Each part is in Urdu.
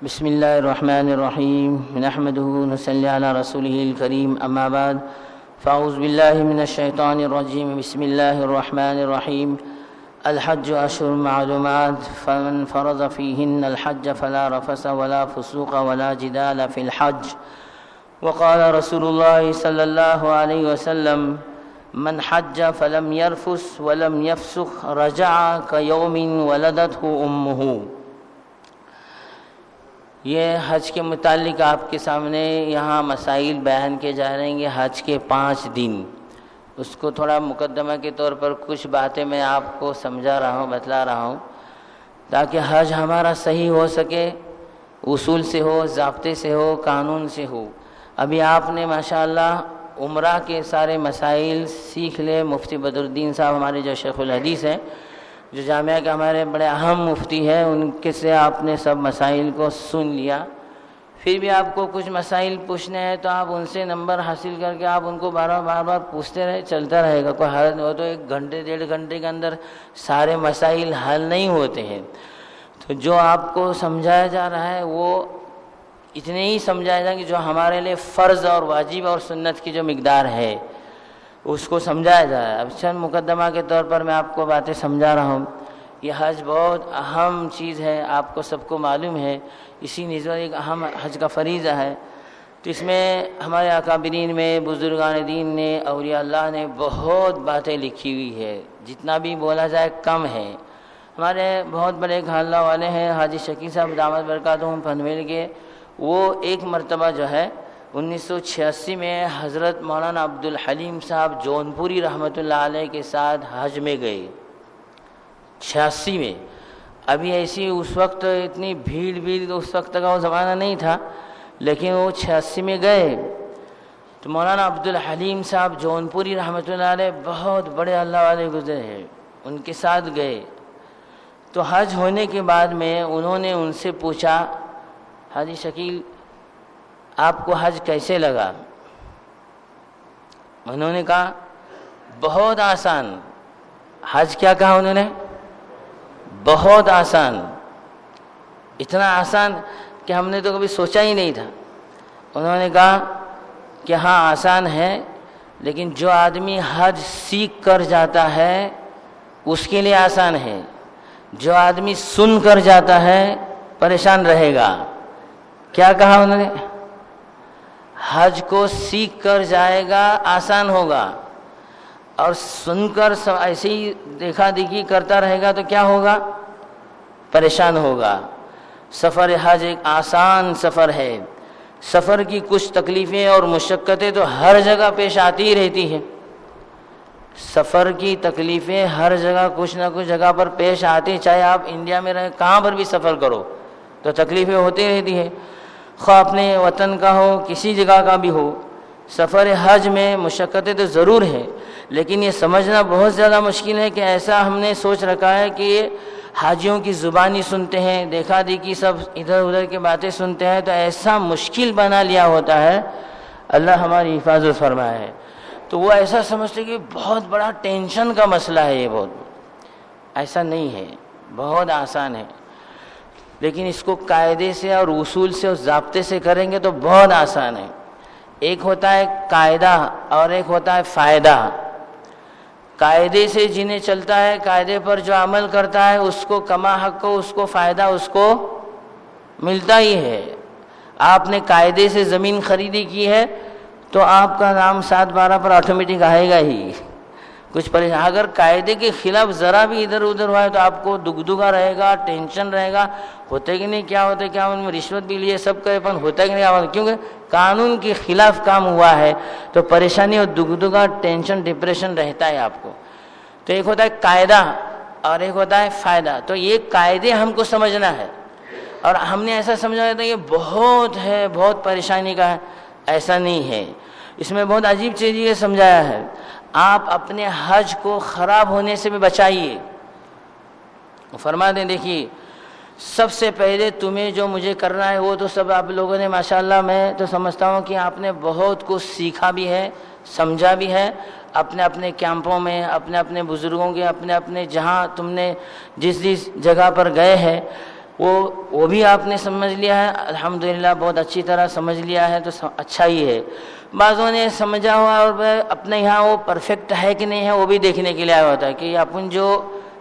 بسم اللہ الرحمن الرحیم نحمدہ ونصلی علی رسولہ الکریم اما بعد فاعوذ باللہ من الشیطان الرجیم بسم اللہ الرحمن الرحیم الحج اشہر معلومات فمن فرض فیہن الحج فلا رفث ولا فسوق ولا جدال فی الحج وقال رسول اللہ صلی اللہ علیہ وسلم من حج فلم يرفث ولم يفسق رجع كيوم ولدته امه۔ یہ حج کے متعلق آپ کے سامنے یہاں مسائل بیان کیے جا رہے ہیں کہ حج کے 5 دن، اس کو تھوڑا مقدمہ کے طور پر کچھ باتیں میں آپ کو سمجھا رہا ہوں، بتلا رہا ہوں تاکہ حج ہمارا صحیح ہو سکے، اصول سے ہو، ضابطے سے ہو، قانون سے ہو۔ ابھی آپ نے ماشاءاللہ عمرہ کے سارے مسائل سیکھ لے۔ مفتی بدر الدین صاحب ہمارے جو شیخ الحدیث ہیں، جو جامعہ کے ہمارے بڑے اہم مفتی ہیں، ان کے سے آپ نے سب مسائل کو سن لیا۔ پھر بھی آپ کو کچھ مسائل پوچھنے ہیں تو آپ ان سے نمبر حاصل کر کے آپ ان کو بار بار پوچھتے رہے، چلتا رہے گا، کوئی حل ہو تو 1 گھنٹے 1.5 گھنٹے کے اندر سارے مسائل حل نہیں ہوتے ہیں۔ تو جو آپ کو سمجھایا جا رہا ہے وہ اتنے ہی سمجھایا جائے کہ جو ہمارے لیے فرض اور واجب اور سنت کی جو مقدار ہے اس کو سمجھایا جا رہا ہے۔ اب چند مقدمہ کے طور پر میں آپ کو باتیں سمجھا رہا ہوں۔ یہ حج بہت اہم چیز ہے، آپ کو سب کو معلوم ہے، اسی نسبت ایک اہم حج کا فریضہ ہے۔ تو اس میں ہمارے اکابرین میں، بزرگان دین نے، اولیاء اللہ نے بہت باتیں لکھی ہوئی ہے، جتنا بھی بولا جائے کم ہے۔ ہمارے بہت بڑے گھالہ والے ہیں حاجی شکیل صاحب دامت برکاتہم پنویل کے، وہ ایک مرتبہ جو ہے 1986 میں حضرت مولانا عبدالحلیم صاحب جونپوری رحمۃ اللہ علیہ کے ساتھ حج میں گئے 86 میں۔ ابھی ایسی اس وقت اتنی بھیڑ اس وقت کا وہ زمانہ نہیں تھا، لیکن وہ 86 میں گئے تو مولانا عبدالحلیم صاحب جونپوری رحمۃ اللہ علیہ بہت بڑے اللہ والے گزرے ہیں، ان کے ساتھ گئے۔ تو حج ہونے کے بعد میں انہوں نے ان سے پوچھا، حاجی شکیل آپ کو حج کیسے لگا؟ انہوں نے کہا بہت آسان۔ حج کیا کہا انہوں نے؟ بہت آسان، اتنا آسان کہ ہم نے تو کبھی سوچا ہی نہیں تھا۔ انہوں نے کہا کہ ہاں آسان ہے، لیکن جو آدمی حج سیکھ کر جاتا ہے اس کے لیے آسان ہے، جو آدمی سن کر جاتا ہے پریشان رہے گا۔ کیا کہا انہوں نے؟ حج کو سیکھ کر جائے گا آسان ہوگا، اور سن کر ایسے ہی دیکھا دیکھی کرتا رہے گا تو کیا ہوگا؟ پریشان ہوگا۔ سفر حج ایک آسان سفر ہے۔ سفر کی کچھ تکلیفیں اور مشقتیں تو ہر جگہ پیش آتی رہتی ہیں۔ سفر کی تکلیفیں ہر جگہ کچھ نہ کچھ جگہ پر پیش آتی، چاہے آپ انڈیا میں رہیں، کہاں پر بھی سفر کرو تو تکلیفیں ہوتی رہتی ہیں، خواہ اپنے وطن کا ہو کسی جگہ کا بھی ہو۔ سفر حج میں مشقتیں تو ضرور ہے، لیکن یہ سمجھنا بہت زیادہ مشکل ہے کہ ایسا ہم نے سوچ رکھا ہے کہ یہ حاجیوں کی زبانی سنتے ہیں، دیکھا دیکھی سب ادھر ادھر کی باتیں سنتے ہیں، تو ایسا مشکل بنا لیا ہوتا ہے۔ اللہ ہماری حفاظت فرمائے۔ تو وہ ایسا سمجھتے کہ بہت بڑا ٹینشن کا مسئلہ ہے، یہ بہت ایسا نہیں ہے، بہت آسان ہے، لیکن اس کو قاعدے سے اور اصول سے اور ضابطے سے کریں گے تو بہت آسان ہے۔ ایک ہوتا ہے قاعدہ اور ایک ہوتا ہے فائدہ۔ قاعدے سے جنہیں چلتا ہے، قاعدے پر جو عمل کرتا ہے، اس کو کما حق کو، اس کو فائدہ اس کو ملتا ہی ہے۔ آپ نے قاعدے سے زمین خریدی کی ہے تو آپ کا نام 7/12 پر آٹومیٹک آئے گا ہی، کچھ پریشان۔ اگر قاعدے کے خلاف ذرا بھی ادھر ادھر ہوا ہے تو آپ کو دگدگا رہے گا، ٹینشن رہے گا، ہوتے کہ نہیں، کیا ہوتے، کیا ان میں رشوت بھی لیے سب کرے، پن ہوتا کہ نہیں، کیونکہ قانون کے خلاف کام ہوا ہے تو پریشانی اور دگدگا، ٹینشن، ڈپریشن رہتا ہے آپ کو۔ تو ایک ہوتا ہے قاعدہ اور ایک ہوتا ہے فائدہ۔ تو یہ قاعدے ہم کو سمجھنا ہے، اور ہم نے ایسا سمجھا تھا یہ بہت ہے، بہت پریشانی کا ہے، ایسا نہیں ہے۔ اس میں بہت عجیب چیز یہ سمجھایا ہے، آپ اپنے حج کو خراب ہونے سے بھی بچائیے۔ فرماتے ہیں دیکھیے، سب سے پہلے تمہیں جو مجھے کرنا ہے وہ تو سب آپ لوگوں نے ماشاءاللہ، میں تو سمجھتا ہوں کہ آپ نے بہت کچھ سیکھا بھی ہے، سمجھا بھی ہے، اپنے اپنے کیمپوں میں، اپنے اپنے بزرگوں کے، اپنے اپنے جہاں تم نے جس جگہ پر گئے ہیں، وہ بھی آپ نے سمجھ لیا ہے الحمدللہ، بہت اچھی طرح سمجھ لیا ہے تو اچھا ہی ہے۔ بعضوں نے سمجھا ہوا اور اپنے یہاں وہ پرفیکٹ ہے کہ نہیں ہے وہ بھی دیکھنے کے لیے آیا ہوتا ہے کہ اپن جو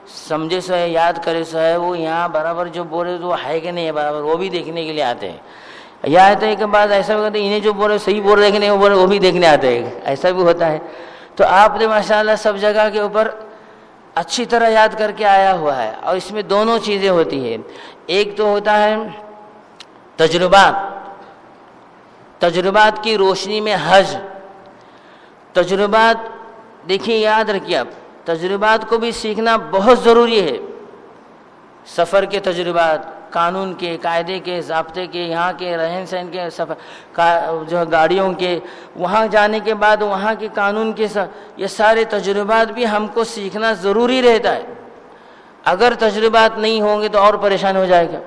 سمجھے سو ہے، یاد کرے سو ہے، وہ یہاں برابر جو بول رہے تو وہ ہے کہ نہیں ہے برابر، وہ بھی دیکھنے کے لیے آتے ہیں۔ یا تو ایک بات ایسا ہوتا ہے انہیں جو بول رہے صحیح بول رہے کہ نہیں وہ بول رہے وہ بھی دیکھنے آتے ہیں، ایسا بھی ہوتا ہے۔ تو آپ نے ماشاءاللہ سب جگہ کے اوپر اچھی طرح یاد کر کے آیا ہوا ہے، اور اس میں دونوں چیزیں ہوتی ہیں۔ ایک تو ہوتا ہے تجربات کی روشنی میں حج۔ تجربات دیکھیے، یاد رکھیے، آپ تجربات کو بھی سیکھنا بہت ضروری ہے۔ سفر کے تجربات، قانون کے، قاعدے کے، ضابطے کے، یہاں کے رہن سہن کے، جو گاڑیوں کے، وہاں جانے کے بعد وہاں کے قانون کے، یہ سارے تجربات بھی ہم کو سیکھنا ضروری رہتا ہے۔ اگر تجربات نہیں ہوں گے تو اور پریشان ہو جائے گا۔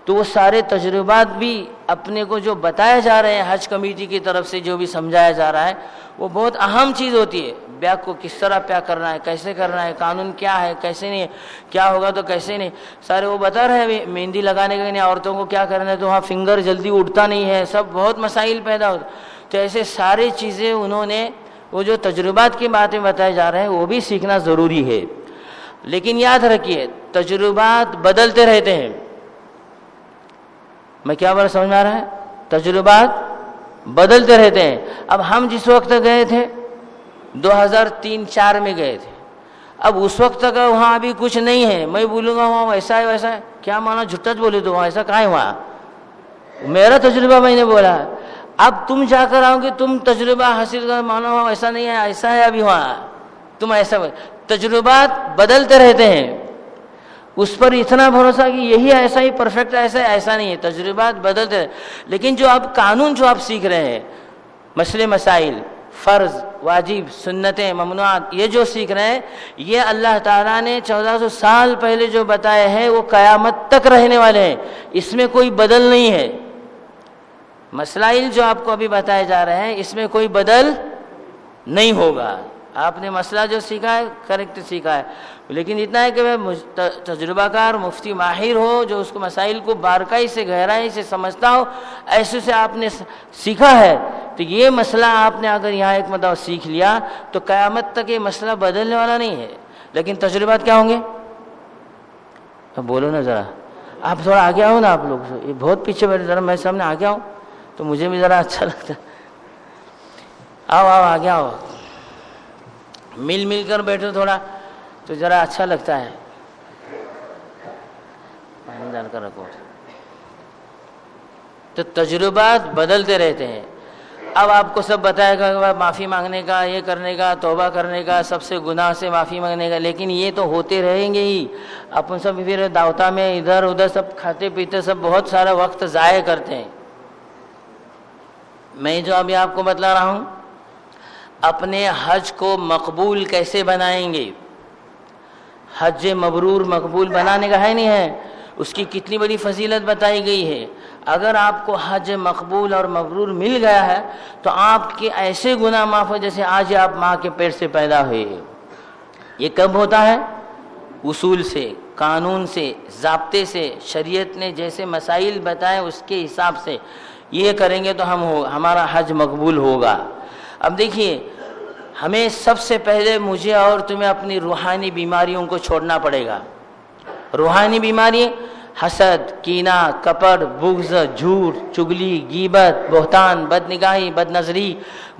تو وہ سارے تجربات بھی اپنے کو جو بتائے جا رہے ہیں حج کمیٹی کی طرف سے، جو بھی سمجھایا جا رہا ہے، وہ بہت اہم چیز ہوتی ہے۔ بیگ کو کس طرح پیک کرنا ہے، کیسے کرنا ہے، قانون کیا ہے، کیسے نہیں، کیا ہوگا تو کیسے نہیں، سارے وہ بتا رہے ہیں۔ مہندی لگانے کا نہیں، عورتوں کو کیا کرنا ہے، تو وہاں فنگر جلدی اٹھتا نہیں ہے، سب بہت مسائل پیدا ہوتے۔ تو ایسے ساری چیزیں انہوں نے، وہ جو تجربات کی باتیں بتائے جا رہے ہیں وہ بھی سیکھنا ضروری ہے۔ لیکن یاد رکھیے تجربات بدلتے رہتے ہیں۔ میں کیا بات سمجھ میں آ رہا ہے؟ تجربات بدلتے رہتے ہیں۔ اب ہم جس وقت گئے تھے 2003-04 میں گئے تھے، اب اس وقت تک وہاں ابھی کچھ نہیں ہے۔ میں بولوں گا وہاں ایسا ہے ویسا ہے، کیا مانا جھوٹا بولے تو وہاں ایسا کہاں ہے؟ وہاں میرا تجربہ میں نے بولا۔ اب تم جا کر آؤ گے، تم تجربہ حاصل کر، مانا وہاں ایسا نہیں ہے، ایسا ہے ابھی وہاں، تم ایسا۔ تجربات بدلتے رہتے ہیں، اس پر اتنا بھروسہ کہ یہی ایسا ہی پرفیکٹ ایسا نہیں ہے، تجربات بدلتے رہتے۔ لیکن جو اب قانون جو آپ سیکھ رہے ہیں، مسئلے مسائل، فرض، واجب، سنتیں، ممنوعات، یہ جو سیکھ رہے ہیں، یہ اللہ تعالیٰ نے 1400 سال پہلے جو بتائے ہیں وہ قیامت تک رہنے والے ہیں، اس میں کوئی بدل نہیں ہے۔ مسائل جو آپ کو ابھی بتائے جا رہے ہیں اس میں کوئی بدل نہیں ہوگا۔ آپ نے مسئلہ جو سیکھا ہے کریکٹ سیکھا ہے، لیکن اتنا ہے کہ تجربہ کار مفتی ماہر ہو جو اس کو مسائل کو باریکی سے گہرائی سے سمجھتا ہو، ایسے سے آپ نے سیکھا ہے تو یہ مسئلہ آپ نے اگر یہاں ایک مرتبہ سیکھ لیا تو قیامت تک یہ مسئلہ بدلنے والا نہیں ہے۔ لیکن تجربات کیا ہوں گے؟ اب بولو نا ذرا، آپ تھوڑا آگے آؤ نا، آپ لوگ یہ بہت پیچھے بیٹھے، ذرا میں سامنے آگے آؤں تو مجھے بھی ذرا اچھا لگتا ہے۔ آؤ آگے آؤ، مل کر بیٹھو تھوڑا تو ذرا اچھا لگتا ہے۔ پانی ڈال کر رکھو۔ تو تجربات بدلتے رہتے ہیں۔ اب آپ کو سب بتائے گا معافی مانگنے کا، یہ کرنے کا، توبہ کرنے کا، سب سے گناہ سے معافی مانگنے کا، لیکن یہ تو ہوتے رہیں گے ہی۔ اپن سب پھر دعوتہ میں ادھر ادھر سب کھاتے پیتے سب بہت سارا وقت ضائع کرتے ہیں۔ میں جو ابھی آپ کو بتلا رہا ہوں، اپنے حج کو مقبول کیسے بنائیں گے، حج مبرور مقبول بنانے کا ہے نہیں ہے، اس کی کتنی بڑی فضیلت بتائی گئی ہے۔ اگر آپ کو حج مقبول اور مبرور مل گیا ہے تو آپ کے ایسے گناہ معاف ہو جیسے آج آپ ماں کے پیٹ سے پیدا ہوئے۔ یہ کب ہوتا ہے؟ اصول سے، قانون سے، ضابطے سے، شریعت نے جیسے مسائل بتائے اس کے حساب سے یہ کریں گے تو ہمارا حج مقبول ہوگا۔ اب دیکھیے، ہمیں سب سے پہلے مجھے اور تمہیں اپنی روحانی بیماریوں کو چھوڑنا پڑے گا۔ روحانی بیماری، حسد، کینہ، کپٹ، بغض، جھوٹ، چگلی، غیبت، بہتان، بد نگاہی، بد نظری،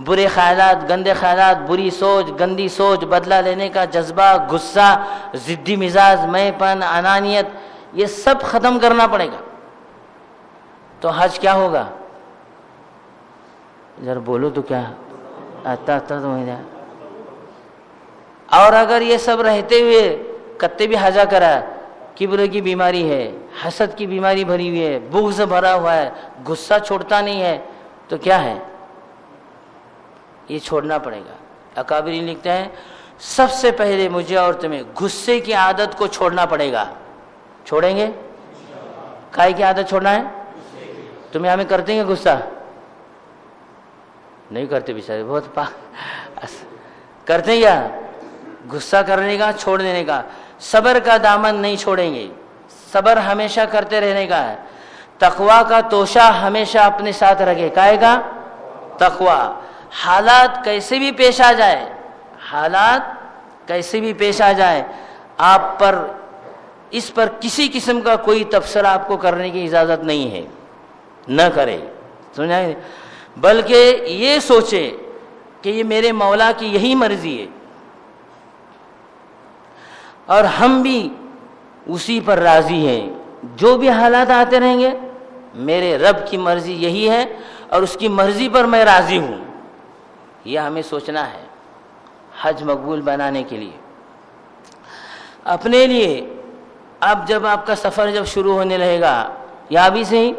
برے خیالات، گندے خیالات، بری سوچ، گندی سوچ، بدلہ لینے کا جذبہ، غصہ، ضدی مزاج، میں پن، انانیت، یہ سب ختم کرنا پڑے گا تو حج کیا ہوگا؟ ذرا بولو تو کیا آتا تو مجھے۔ اور اگر یہ سب رہتے ہوئے کتے بھی حجا کرا، کبر کی بیماری ہے، حسد کی بیماری بھری ہوئی ہے، بغض بھرا ہوا ہے، غصہ چھوڑتا نہیں ہے، تو کیا ہے؟ یہ چھوڑنا پڑے گا۔ اکابرین لکھتے ہیں سب سے پہلے مجھے اور تمہیں غصے کی عادت کو چھوڑنا پڑے گا۔ چھوڑیں گے؟ کائے کی عادت چھوڑنا ہے؟ تمہیں ہمیں کرتے ہیں غصہ؟ نہیں کرتے بیچارے، بہت کرتے ہیں کیا؟ غصہ کرنے کا، چھوڑ دینے کا۔ صبر کا دامن نہیں چھوڑیں گے، صبر ہمیشہ کرتے رہنے کا ہے. تقوی کا توشہ ہمیشہ اپنے ساتھ رکھے. کائے کا تقوی. حالات کیسے بھی پیش آ جائے، حالات کیسے بھی پیش آ جائے، آپ پر اس پر کسی قسم کا کوئی تبصرہ آپ کو کرنے کی اجازت نہیں ہے، نہ کرے. سمجھا؟ بلکہ یہ سوچے کہ یہ میرے مولا کی یہی مرضی ہے اور ہم بھی اسی پر راضی ہیں. جو بھی حالات آتے رہیں گے میرے رب کی مرضی یہی ہے اور اس کی مرضی پر میں راضی ہوں. یہ ہمیں سوچنا ہے حج مقبول بنانے کے لیے. اپنے لیے اب جب آپ کا سفر جب شروع ہونے لگے گا، یا بھی صحیح،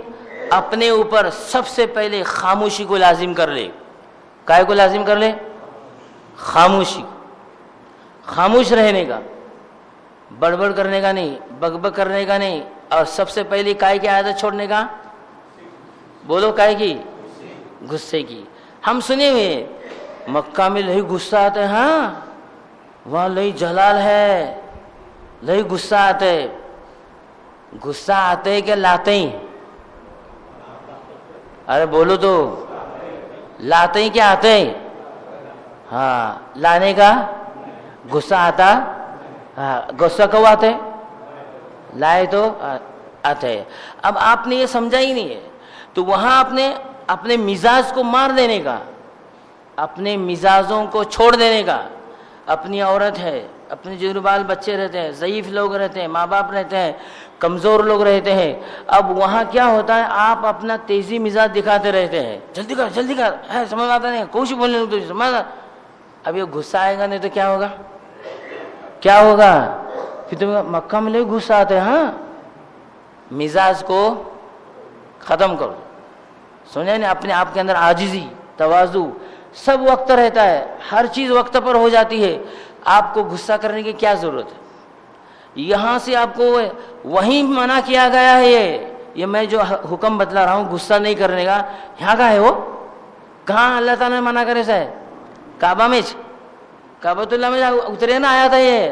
اپنے اوپر سب سے پہلے خاموشی کو لازم کر لے. کائے کو لازم کر لے؟ خاموشی. خاموش رہنے کا، بڑبڑ کرنے کا نہیں، بک کرنے کا نہیں. اور سب سے پہلی کائے کی عادت چھوڑنے کا؟ بولو کائے کی؟ غصے کی. ہم سنے ہوئے مکہ میں لئی غصہ آتا ہے. ہاں وہاں لئی جلال ہے، لئی غصہ آتا ہے. غصہ آتے ہے کہ لاتے ہی؟ ارے بولو تو، لاتے ہی کیا آتے ہیں؟ ہاں لانے کا غصہ آتا. ہاں غصہ کب آتے؟ لائے تو آتے ہیں. اب آپ نے یہ سمجھا ہی نہیں ہے تو وہاں اپنے مزاج کو مار دینے کا، اپنے مزاجوں کو چھوڑ دینے کا. اپنی عورت ہے، اپنے جو بال بچے رہتے ہیں، ضعیف لوگ رہتے ہیں، ماں باپ رہتے ہیں، کمزور لوگ رہتے ہیں. اب وہاں کیا ہوتا ہے، آپ اپنا تیزی مزاج دکھاتے رہتے ہیں. جلدی کر جلدی کر، ہے سمجھ آتا نہیں، کوئی بولنے لگتے سمجھ. اب یہ غصہ آئے گا نہیں تو کیا ہوگا؟ کیا ہوگا؟ پھر تم مکہ میں لے غصہ آتے ہیں. ہاں مزاج کو ختم کرو. سمجھے نا؟ اپنے آپ کے اندر عاجزی، تواضع سب وقت رہتا ہے، ہر چیز وقت پر ہو جاتی ہے. آپ کو غصہ کرنے کی کیا ضرورت ہے؟ یہاں سے آپ کو وہیں منع کیا گیا ہے. یہ میں جو حکم بتلا رہا ہوں غصہ نہیں کرنے کا، یہاں کا ہے وہ؟ کہاں اللہ تعالیٰ نے منع کرے سے؟ کعبہ میں، کعبۃ اللہ میں اترے نا آیا تھا یہ،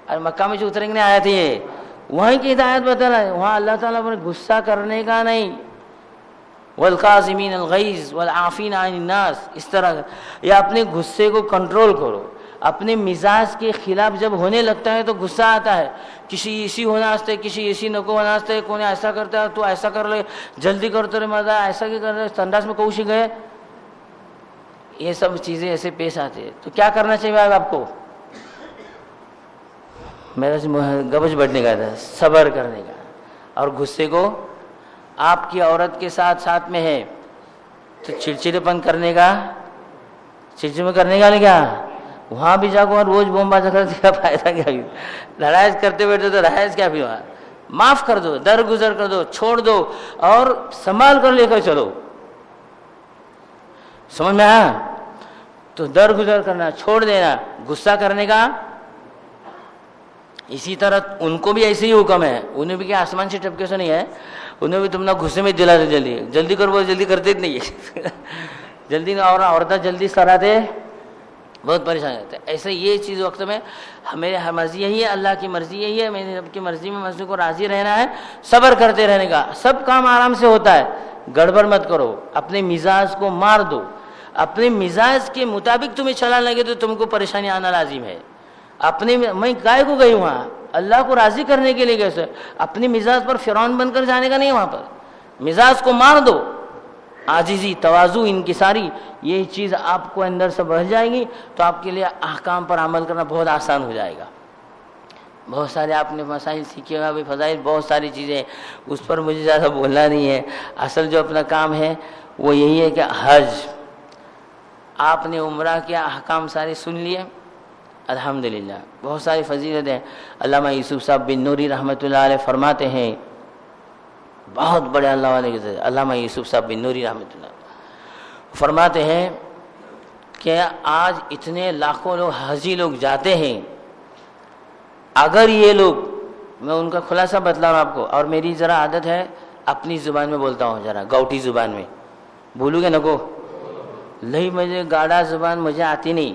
اور مکہ میں جو اتریں گے آیا تھا یہ، وہیں کی ہدایت بتا رہا ہے. وہاں اللہ تعالیٰ پر غصہ کرنے کا نہیں. والکاظمین الغیظ والعافین عن الناس، اس طرح یا اپنے غصے کو کنٹرول کرو. اپنے مزاج کے خلاف جب ہونے لگتا ہے تو غصہ آتا ہے. کسی اسی ہونا واسطے، کسی اسی نکو ہونا واسطے، کون ایسا کرتا ہے تو ایسا کر لے، جلدی کرتے رہے مزہ، ایسا کی کر رہے سنداس میں کوشش گئے. یہ سب چیزیں ایسے پیش آتے ہیں تو کیا کرنا چاہیے آپ کو؟ میرا گبج بڑھنے کا تھا، صبر کرنے کا. اور غصے کو آپ کی عورت کے ساتھ میں ہے تو چڑچڑے پن کرنے کا، چڑچڑے کرنے کا نہیں کیا؟ وہاں بھی جا کو روز بوم بازا کرنے کا فائدہ کیا؟ لڑائش کرتے بیٹھے تو لڑائش کیا بھی؟ معاف کر دو، درگزر کر دو، چھوڑ دو اور سنبھال کر لے کر چلو. سمجھ میں آیا؟ تو درگزر کرنا، چھوڑ دینا. غصہ کرنے کا اسی طرح ان کو بھی ایسے ہی حکم ہے. انہیں بھی کیا آسمان سے ٹپکے سے نہیں ہے، انہیں بھی تم نہ غصے میں دلاتے جلدی جلدی کر، وہ جلدی کرتے نہیں ہے. جلدی اور عورتیں جلدی سراتے بہت پریشان ہوتے ہیں. ایسے یہ چیز وقت میں ہمیں مرضی یہی ہے، اللہ کی مرضی یہی ہے، میرے رب کی مرضی میں مرضی کو راضی رہنا ہے، صبر کرتے رہنے کا. سب کام آرام سے ہوتا ہے، گڑبڑ مت کرو. اپنے مزاج کو مار دو. اپنے مزاج کے مطابق تمہیں چلنے لگے تو تم کو پریشانی آنا لازم ہے. اپنے میں گائے کو گئی وہاں اللہ کو راضی کرنے کے لیے کیسے؟ اپنے مزاج پر فرعون بن کر جانے کا نہیں. وہاں پر مزاج کو مار دو. عاجزی، تواضع، انکساری، یہ چیز آپ کو اندر سے بڑھ جائے گی تو آپ کے لیے احکام پر عمل کرنا بہت آسان ہو جائے گا. بہت سارے آپ نے مسائل سیکھے گا بھی، فضائل بہت ساری چیزیں، اس پر مجھے زیادہ بولنا نہیں ہے. اصل جو اپنا کام ہے وہ یہی ہے کہ حج، آپ نے عمرہ کیا، احکام سارے سن لیے الحمدللہ. بہت ساری فضیلت ہیں. علامہ یوسف صاحب بن نوری رحمۃ اللہ علیہ فرماتے ہیں، بہت بڑے اللہ والے کے علامہ یوسف صاحب بن نوری رحمۃ اللہ فرماتے ہیں کہ آج اتنے لاکھوں لوگ حجی لوگ جاتے ہیں، اگر یہ لوگ، میں ان کا خلاصہ بتلا رہا ہوں آپ کو، اور میری ذرا عادت ہے اپنی زبان میں بولتا ہوں، ذرا گاؤٹی زبان میں بولوں گے نکو، نہیں مجھے گاڑا زبان مجھے آتی نہیں.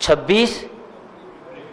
26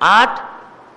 8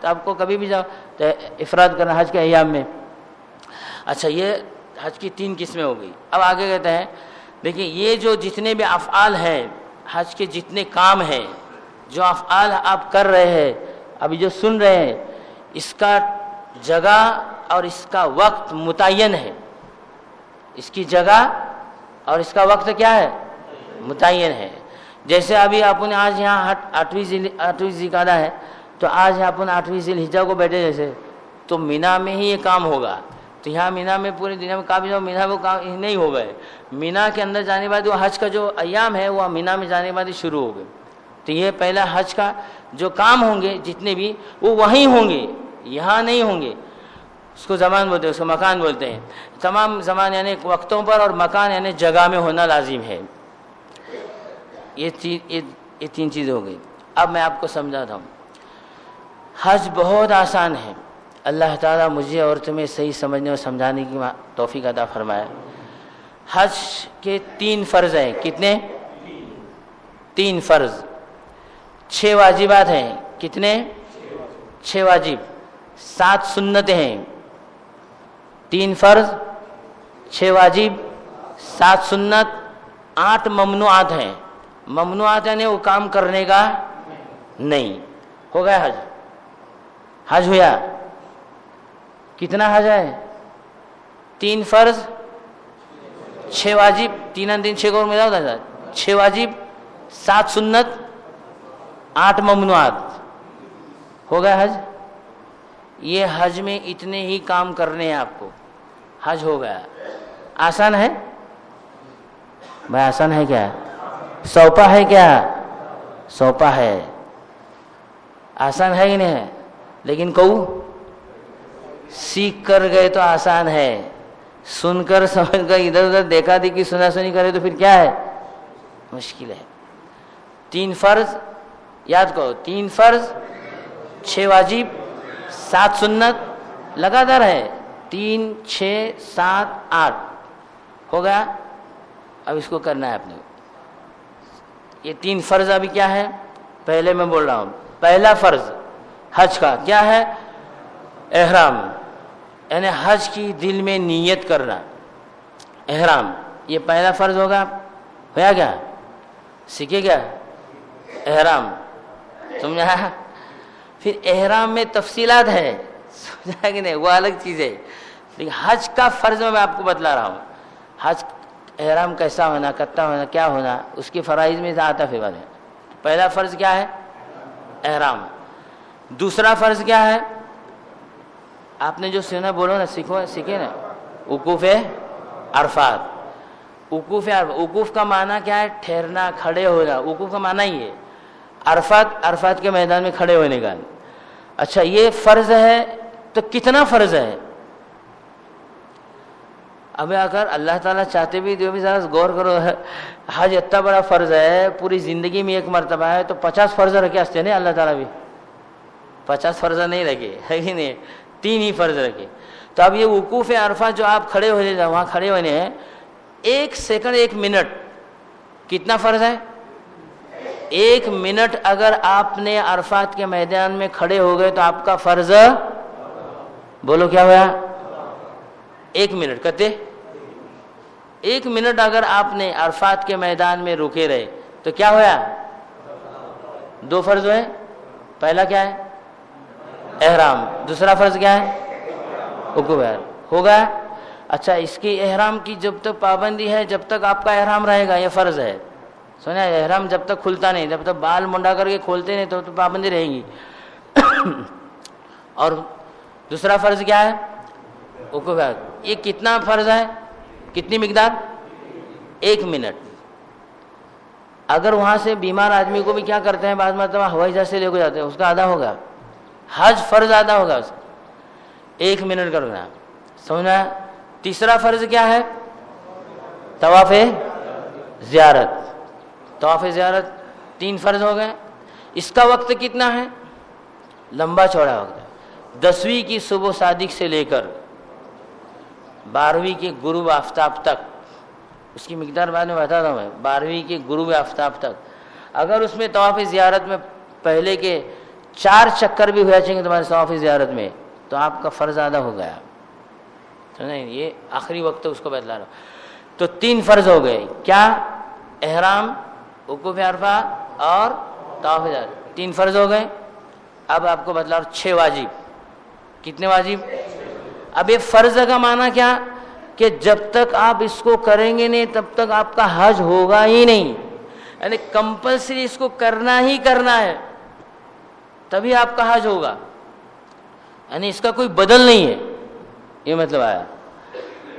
تو آپ کو کبھی بھی جاؤ تو افراد کرنا حج کے ایام میں. اچھا یہ حج کی 3 قسمیں ہو گئی. اب آگے کہتے ہیں دیکھیں یہ جو جتنے بھی افعال ہیں حج کے جتنے کام ہیں جو افعال آپ کر رہے ہیں ابھی جو سن رہے ہیں اس کا جگہ اور اس کا وقت متعین ہے. اس کی جگہ اور اس کا وقت کیا ہے؟ متعین ہے. جیسے ابھی اپنے آج یہاں 8ویں ذی القعدہ ہے تو آج اپن 8ویں ذی الحجہ کو بیٹھے جیسے تو مینا میں ہی یہ کام ہوگا. تو یہاں مینا میں پورے دنیا میں کافی جو مینا وہ کام نہیں ہو گئے. مینا کے اندر جانے کے بعد وہ حج کا جو ایام ہے وہ مینا میں جانے کے بعد ہی شروع ہو گئے. تو یہ پہلا حج کا جو کام ہوں گے جتنے بھی وہ وہیں ہوں گے, یہاں نہیں ہوں گے. اس کو زمان بولتے ہیں, اس کو مکان بولتے ہیں. تمام زمان یعنی وقتوں پر اور مکان یعنی جگہ میں ہونا لازم ہے. یہ 3 چیزیں ہو گئی. اب میں آپ کو سمجھاتا ہوں. حج بہت آسان ہے. اللہ تعالیٰ مجھے اور تمہیں صحیح سمجھنے اور سمجھانے کی توفیق عطا فرمائے. حج کے 3 فرض ہیں. کتنے؟ 3 فرض. 6 واجبات ہیں. کتنے؟ 6 واجب. 7 سنتیں ہیں. 3 فرض, 6 واجب, 7 سنت, 8 ممنوعات ہیں. ممنوعات یعنی وہ کام کرنے کا نہیں. ہو گیا حج. حج ہوا. کتنا حج ہے؟ 3 فرض, 6 واجب, 3 دن 6 کو ملا ہوتا ہے. 6 واجب, 7 سنت, 8 ممنوعات. ہو گیا حج. یہ حج میں اتنے ہی کام کرنے ہیں آپ کو. حج ہو گیا. آسان ہے بھائی؟ آسان ہے کیا؟ سوپا ہے کیا؟ سوپا ہے. آسان ہے کہ نہیں ہے؟ لیکن کہوں سیکھ کر گئے تو آسان ہے. سن کر سمجھ کر ادھر ادھر دیکھا دیکھی سنا سنی کرے تو پھر کیا ہے؟ مشکل ہے. 3 فرض یاد کرو. 3 فرض, 6 واجب, 7 سنت لگاتار ہے. 3, 6, 7, 8 ہو گیا. اب اس کو کرنا ہے آپ نے. یہ 3 فرض ابھی کیا ہے؟ پہلے میں بول رہا ہوں. پہلا فرض حج کا کیا ہے؟ احرام, یعنی حج کی دل میں نیت کرنا. احرام یہ پہلا فرض ہوگا. ہویا کیا؟ سیکھے کیا؟ احرام سمجھا؟ پھر احرام میں تفصیلات ہے, سمجھا کہ نہیں؟ وہ الگ چیز ہے. لیکن حج کا فرض میں آپ کو بتلا رہا ہوں. حج احرام کیسا ہونا, کتنا ہونا, کیا ہونا, اس کے فرائض میں آتا پھر بعد میں. پہلا فرض کیا ہے؟ احرام. دوسرا فرض کیا ہے؟ آپ نے جو سنا بولو نا, سیکھے نا, وقوف عرفات. وقوف کا معنی کیا ہے؟ ٹھہرنا, کھڑے ہونا. وقوف کا معنی ہی ہے عرفات کے میدان میں کھڑے ہونے کا. اچھا یہ فرض ہے تو کتنا فرض ہے؟ اب اگر اللہ تعالیٰ چاہتے بھی جو بھی ذرا غور کرو, حج اتنا بڑا فرض ہے, پوری زندگی میں ایک مرتبہ ہے, تو 50 فرض رکھے ہستے نہیں اللہ تعالیٰ بھی. 50 فرض نہیں رکھے ہے کہ نہیں, 3 ہی فرض رکھے. تو اب یہ وقوف عرفہ جو آپ کھڑے ہو جائے وہاں کھڑے ہونے ہیں 1 سیکنڈ 1 منٹ, کتنا فرض ہے؟ 1 منٹ اگر آپ نے عرفات کے میدان میں کھڑے ہو گئے تو آپ کا فرض, بولو کیا ہوا؟ 1 منٹ کہتے. 1 منٹ اگر آپ نے عرفات کے میدان میں رکے رہے تو کیا ہوا؟ 2 فرض ہوئے. پہلا کیا ہے؟ احرام. دوسرا فرض کیا ہے؟ وقوف. ہوگا. اچھا اس کی احرام کی جب تک پابندی ہے جب تک آپ کا احرام رہے گا, یہ فرض ہے. سنا, احرام جب تک کھلتا نہیں, جب تک بال منڈا کر کے کھولتے نہیں تو پابندی رہے گی. اور دوسرا فرض کیا ہے؟ وقوف. یہ کتنا فرض ہے؟ کتنی مقدار؟ 1 منٹ. اگر وہاں سے بیمار آدمی کو بھی کیا کرتے ہیں بعض مرتبہ ہوائی جہاز سے لے کے جاتے ہیں, اس کا آدھا ہوگا. حج فرض آدھا ہوگا اس کا. 1 منٹ کرنا. سمجھنا. تیسرا فرض کیا ہے؟ طواف زیارت. طواف زیارت 3 فرض ہو گئے. اس کا وقت کتنا ہے؟ لمبا چوڑا وقت ہے. 10ویں کی صبح صادق سے لے کر 12ویں کے غروب آفتاب تک. اس کی مقدار بعد میں بتاتا ہوں میں. 12ویں کے غروب آفتاب تک. اگر اس میں طواف زیارت میں پہلے کے 4 چکر بھی ہوا چاہیے تمہارے طواف زیارت میں تو آپ کا فرض ادا ہو گیا. سمجھیں؟ یہ آخری وقت اس کو بتلا رہا ہوں. تو 3 فرض ہو گئے. کیا؟ احرام، وقوف عرفہ اور طواف زیارت. 3 فرض ہو گئے. اب آپ کو بتلا رہا ہوں 6 واجب. کتنے واجب؟ اب یہ فرض کا معنی کیا کہ جب تک آپ اس کو کریں گے نہیں تب تک آپ کا حج ہوگا ہی نہیں. یعنی کمپلسری اس کو کرنا ہی کرنا ہے تبھی آپ کا حج ہوگا. یعنی اس کا کوئی بدل نہیں ہے، یہ مطلب آیا.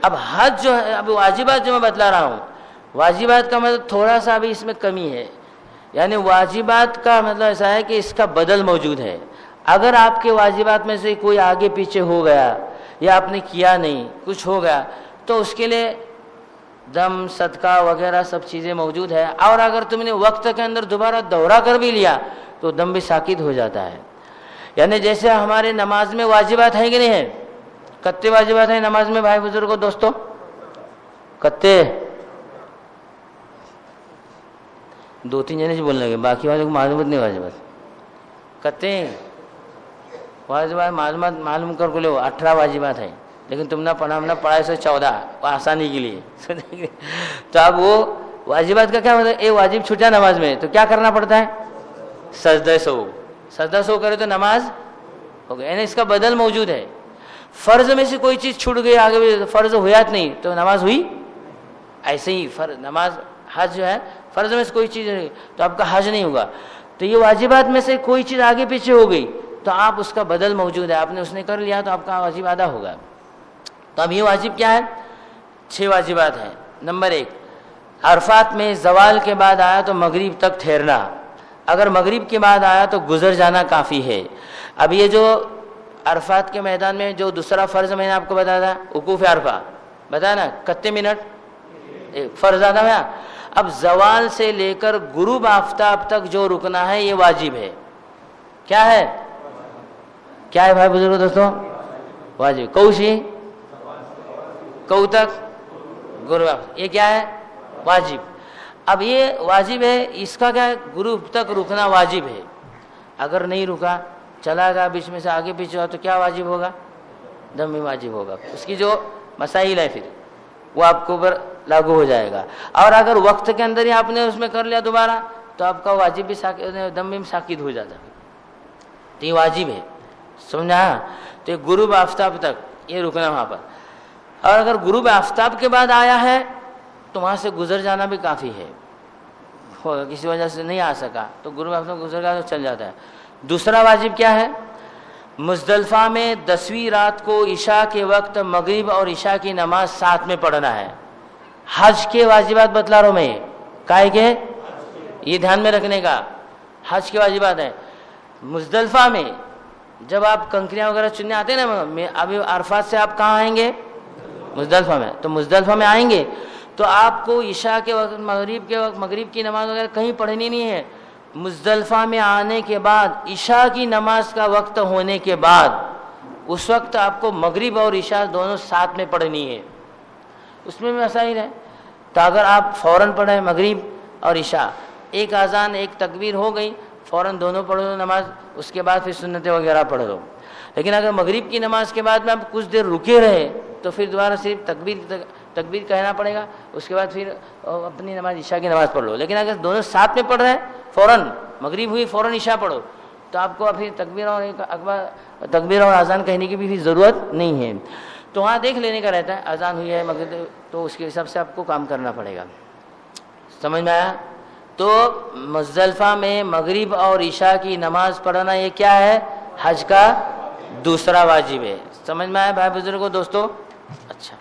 اب حج جو ہے، اب واجبات جو میں بتلا رہا ہوں، واجبات کا مطلب تھوڑا سا ابھی اس میں کمی ہے. یعنی واجبات کا مطلب ایسا ہے کہ اس کا بدل موجود ہے. اگر آپ کے واجبات میں سے کوئی آگے پیچھے ہو گیا یا آپ نے کیا نہیں، کچھ ہو گیا، تو اس کے لیے دم، صدقہ وغیرہ سب چیزیں موجود ہے. اور اگر تم نے وقت کے اندر دوبارہ دورہ کر بھی لیا تو دم بھی ساکت ہو جاتا ہے. یعنی جیسے ہمارے نماز میں واجبات ہیں کہ نہیں ہیں؟ کتے واجبات ہیں نماز میں بھائی بزرگوں دوستوں؟ کتے 2-3 جنے سے بولنے لگے، باقی والے کو معلومات نہیں. واجبات کتے واجبات معلوم کر کو لے. 18 واجبات ہیں لیکن تم نے پڑھا، ہم نے پڑھا 114 آسانی کے لیے. تو اب وہ واجبات کا کیا مطلب؟ ایک واجب چھوٹا نماز میں تو کیا کرنا پڑتا ہے؟ سجدہ سو کرے تو نماز ہو گئی. یعنی اس کا بدل موجود ہے. فرض میں سے کوئی چیز چھوٹ گئی، آگے بھی فرض ہویا نہیں تو نماز ہوئی. ایسے ہی نماز، حج جو ہے فرض میں سے کوئی چیز نہیں تو آپ کا حج نہیں ہوگا. تو یہ واجبات میں سے کوئی چیز آگے پیچھے ہو گئی تو آپ اس کا بدل موجود ہے، آپ نے اس نے کر لیا تو آپ کا واجب ادا ہوگا. تو اب یہ واجب کیا ہے؟ 6 واجبات ہیں. نمبر 1، عرفات میں زوال کے بعد آیا تو مغرب تک ٹھہرنا. اگر مغرب کے بعد آیا تو گزر جانا کافی ہے. اب یہ جو عرفات کے میدان میں جو دوسرا فرض میں نے آپ کو بتایا تھا، وقوف عرفہ بتایا نا، کتنے منٹ فرض ادا ہوا. اب زوال سے لے کر غروب آفتاب تک جو رکنا ہے یہ واجب ہے. کیا ہے؟ کیا ہے بھائی بزرگوں دوستوں؟ واجب. کوشی کو تک غروب، یہ کیا ہے؟ واجب. اب یہ واجب ہے، اس کا کیا ہے؟ غروب تک رکنا واجب ہے. اگر نہیں رکا، چلا گیا بیچ میں سے آگے پیچھے ہوا تو کیا واجب ہوگا؟ دم بھی واجب ہوگا. اس کی جو مسائل ہے پھر وہ آپ کو اوپر لاگو ہو جائے گا. اور اگر وقت کے اندر ہی آپ نے اس میں کر لیا دوبارہ تو آپ کا واجب بھی دم بھی ساکت ہو جاتا. تو یہ واجب ہے، سمجھا؟ تو غروب آفتاب تک یہ رکنا وہاں پر. اور اگر غروب آفتاب کے بعد آیا ہے تو وہاں سے گزر جانا بھی کافی ہے. کسی وجہ سے نہیں آ سکا تو غروب آفتاب گزر گیا تو چل جاتا ہے. دوسرا واجب کیا ہے؟ مزدلفہ میں 10ویں رات کو عشاء کے وقت مغرب اور عشاء کی نماز ساتھ میں پڑھنا ہے. حج کے واجبات بتلا رہا ہوں میں، کائے کے یہ دھیان میں رکھنے کا. حج کے واجبات ہیں. مزدلفہ میں جب آپ کنکریاں وغیرہ چننے آتے ہیں نا، ابھی عرفات سے آپ کہاں آئیں گے؟ مزدلفہ میں. تو مزدلفہ میں آئیں گے تو آپ کو عشاء کے وقت، مغرب کے وقت مغرب کی نماز وغیرہ کہیں پڑھنی نہیں ہے. مزدلفہ میں آنے کے بعد عشاء کی نماز کا وقت ہونے کے بعد اس وقت آپ کو مغرب اور عشاء دونوں ساتھ میں پڑھنی ہے. اس میں بھی مسائل ہے. تو اگر آپ فوراً پڑھیں مغرب اور عشاء، ایک اذان ایک تکبیر ہو گئی، فوراً دونوں پڑھ دو نماز، اس کے بعد پھر سنتیں وغیرہ پڑھ دو. لیکن اگر مغرب کی نماز کے بعد میں آپ کچھ دیر رکے رہے تو پھر دوبارہ صرف تکبیر کہنا پڑے گا، اس کے بعد پھر اپنی نماز عشاء کی نماز پڑھ لو. لیکن اگر دونوں ساتھ میں پڑھ رہے ہیں، فوراً مغرب ہوئی فوراً عشاء پڑھو، تو آپ کو پھر تکبیر اور اذان کہنے کی بھی ضرورت نہیں ہے. تو وہاں دیکھ لینے کا رہتا ہے اذان ہوئی ہے مغرب تو اس کے حساب سے آپ کو کام کرنا پڑے گا. سمجھ میں آیا؟ تو مزدلفہ میں مغرب اور عشاء کی نماز پڑھنا یہ کیا ہے؟ حج کا دوسرا واجب ہے. سمجھ میں آیا بھائی بزرگوں دوستوں؟ اچھا،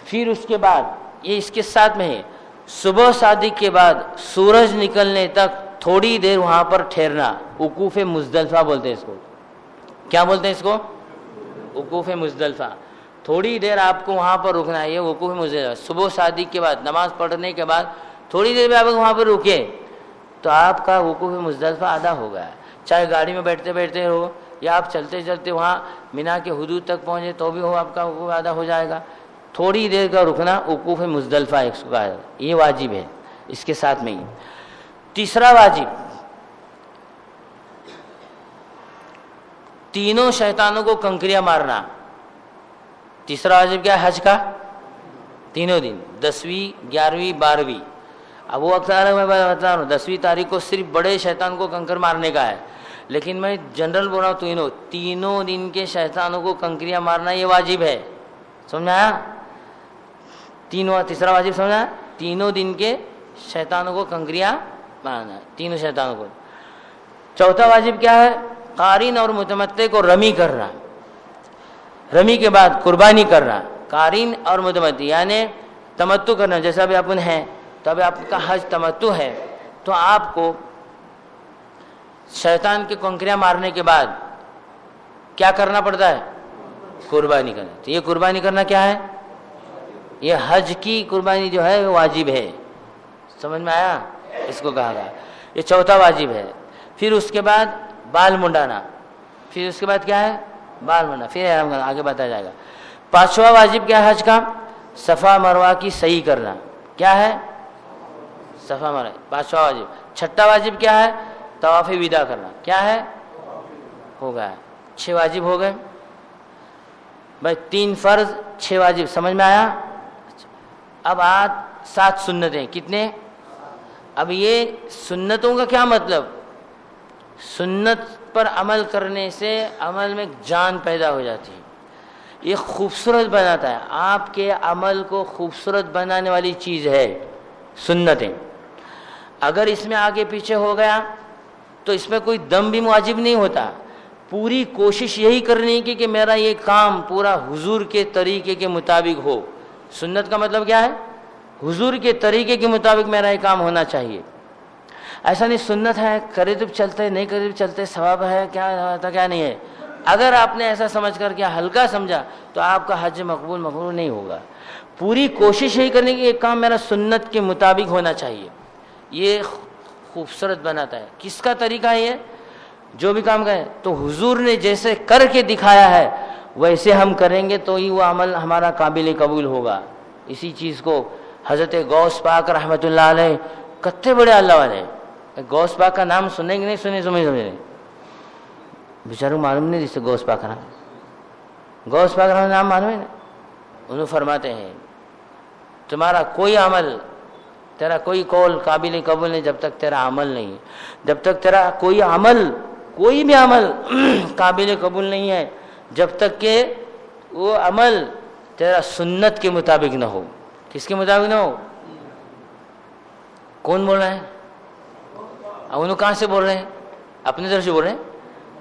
پھر اس کے بعد یہ اس کے ساتھ میں ہے، صبح صادق کے بعد سورج نکلنے تک تھوڑی دیر وہاں پر ٹھہرنا. وقوف مزدلفہ بولتے ہیں اس کو. کیا بولتے ہیں اس کو؟ وقوف مزدلفہ. تھوڑی دیر آپ کو وہاں پر رکنا ہے. یہ وقوف مزدلفہ صبح صادق کے بعد، نماز پڑھنے کے بعد تھوڑی دیر بھی آپ وہاں پر رکے تو آپ کا وقوف مزدلفہ ادا ہو گیا. چاہے گاڑی میں بیٹھتے بیٹھتے ہو یا آپ چلتے چلتے وہاں مینا کے حدود تک پہنچے تو بھی ہو، آپ کا وقوف ادا ہو جائے گا. تھوڑی دیر کا رکنا وقوف مزدلفہ ایک سو کا یہ واجب ہے. اس کے ساتھ میں ہی تیسرا واجب تینوں شیطانوں کو کنکریاں مارنا. تیسرا واجب کیا ہے حج کا؟ تینوں دن 10ویں 11ویں 12ویں. اب وہ وقت میں بتا رہا ہوں 10ویں تاریخ کو صرف بڑے شیطان کو کنکر مارنے کا ہے، لیکن میں جنرل بول رہا ہوں تینوں دن کے شیطانوں کو کنکریاں مارنا یہ واجب ہے. سمجھ آیا؟ تیسرا واجب سمجھا؟ تینوں دن کے شیطانوں کو کنکریاں مارنا، تینوں شیطانوں کو. چوتھا واجب کیا ہے؟ قارن اور متمتع کو رمی کرنا. رمی کے بعد قربانی کرنا. قارن اور متمتع یعنی تمتع کرنا. جیسا ابھی اپن ہیں تو ابھی آپ کا حج تمتع ہے، تو آپ کو شیطان کے کنکریاں مارنے کے بعد کیا کرنا پڑتا ہے؟ قربانی کرنا. تو یہ قربانی کرنا کیا ہے؟ یہ حج کی قربانی جو ہے وہ واجب ہے. سمجھ میں آیا؟ اس کو کہا گیا یہ چوتھا واجب ہے. پھر اس کے بعد بال منڈانا. پھر اس کے بعد کیا ہے؟ بال منڈا. پھر احرام کرنا، آگے بتایا جائے گا. پانچواں واجب کیا ہے حج کا؟ صفا مروہ کی صحیح کرنا. کیا ہے؟ صفا مروہ، پانچواں واجب. چھٹا واجب کیا ہے؟ طواف وداع کرنا. کیا ہے؟ ہو گیا 6 واجب ہو گئے بھائی. 3 فرض 6 واجب. سمجھ میں آیا؟ اب 7 سنتیں. کتنے؟ اب یہ سنتوں کا کیا مطلب؟ سنت پر عمل کرنے سے عمل میں جان پیدا ہو جاتی ہے. یہ خوبصورت بناتا ہے. آپ کے عمل کو خوبصورت بنانے والی چیز ہے سنتیں. اگر اس میں آگے پیچھے ہو گیا تو اس میں کوئی دم بھی واجب نہیں ہوتا. پوری کوشش یہی کرنی کی کہ میرا یہ کام پورا حضور کے طریقے کے مطابق ہو. سنت کا مطلب کیا ہے؟ حضور کے طریقے کے مطابق میرا یہ کام ہونا چاہیے. ایسا نہیں سنت ہے کرے تو چلتے، نہیں کرے تو چلتے، ثواب ہے کیا نہیں ہے. اگر آپ نے ایسا سمجھ کر کے ہلکا سمجھا تو آپ کا حج مقبول نہیں ہوگا. پوری کوشش یہی کرنے کی یہ کام میرا سنت کے مطابق ہونا چاہیے. یہ خوبصورت بناتا ہے. کس کا طریقہ ہے یہ؟ جو بھی کام کریں تو حضور نے جیسے کر کے دکھایا ہے ویسے ہم کریں گے تو ہی وہ عمل ہمارا قابل قبول ہوگا. اسی چیز کو حضرت غوث پاک رحمۃ اللہ علیہ کتنے بڑے اللہ والے. غوث پاک کا نام سنیں گے نہیں سنے؟ سمجھے بیچاروں معلوم نہیں جسے غوث پاک کا نام. غوث پاک کا نام معلوم ہے نا. انہوں فرماتے ہیں تمہارا کوئی عمل، تیرا کوئی قول قابل قبول نہیں جب تک تیرا عمل نہیں. جب تک تیرا کوئی بھی عمل قابل قبول نہیں ہے جب تک کہ وہ عمل تیرا سنت کے مطابق نہ ہو. کس کے مطابق نہ ہو؟ کون بول رہے ہیں؟ انہوں کہاں سے بول رہے ہیں؟ اپنی طرف سے بول رہے ہیں.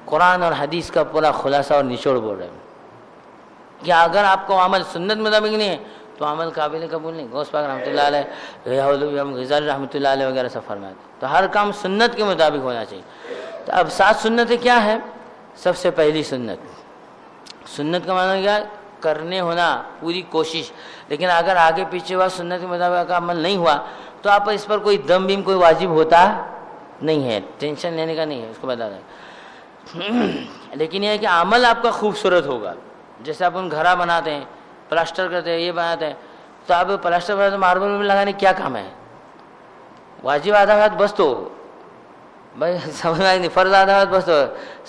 قرآن اور حدیث کا پورا خلاصہ اور نچوڑ بول رہے ہیں کہ اگر آپ کو عمل سنت مطابق نہیں ہے تو عمل قابل قبول نہیں. غوث پاک رحمۃ اللہ علیہ، غزالی رحمۃ اللہ علیہ وغیرہ سب فرماتے ہیں. تو ہر کام سنت کے مطابق ہونا چاہیے. تو اب 7 سنتیں کیا ہے؟ سب سے پہلی سنت کا معنی کیا ہے؟ کرنے ہونا پوری کوشش. لیکن اگر آگے پیچھے ہوا سنت کے مطابق کا عمل نہیں ہوا تو آپ اس پر کوئی دم بیم کوئی واجب ہوتا نہیں ہے. ٹینشن لینے کا نہیں ہے. اس کو بتا دیں. لیکن یہ ہے کہ عمل آپ کا خوبصورت ہوگا. جیسے آپ گھرا بناتے ہیں، پلاسٹر کرتے ہیں، یہ بناتے ہیں، تو آپ پلاسٹر بناتے ماربل لگانے کیا کام ہے؟ واجب آدھا ہاتھ بس تو بھائی سمجھ میں نہیں. فرض آدھا ہاتھ بس تو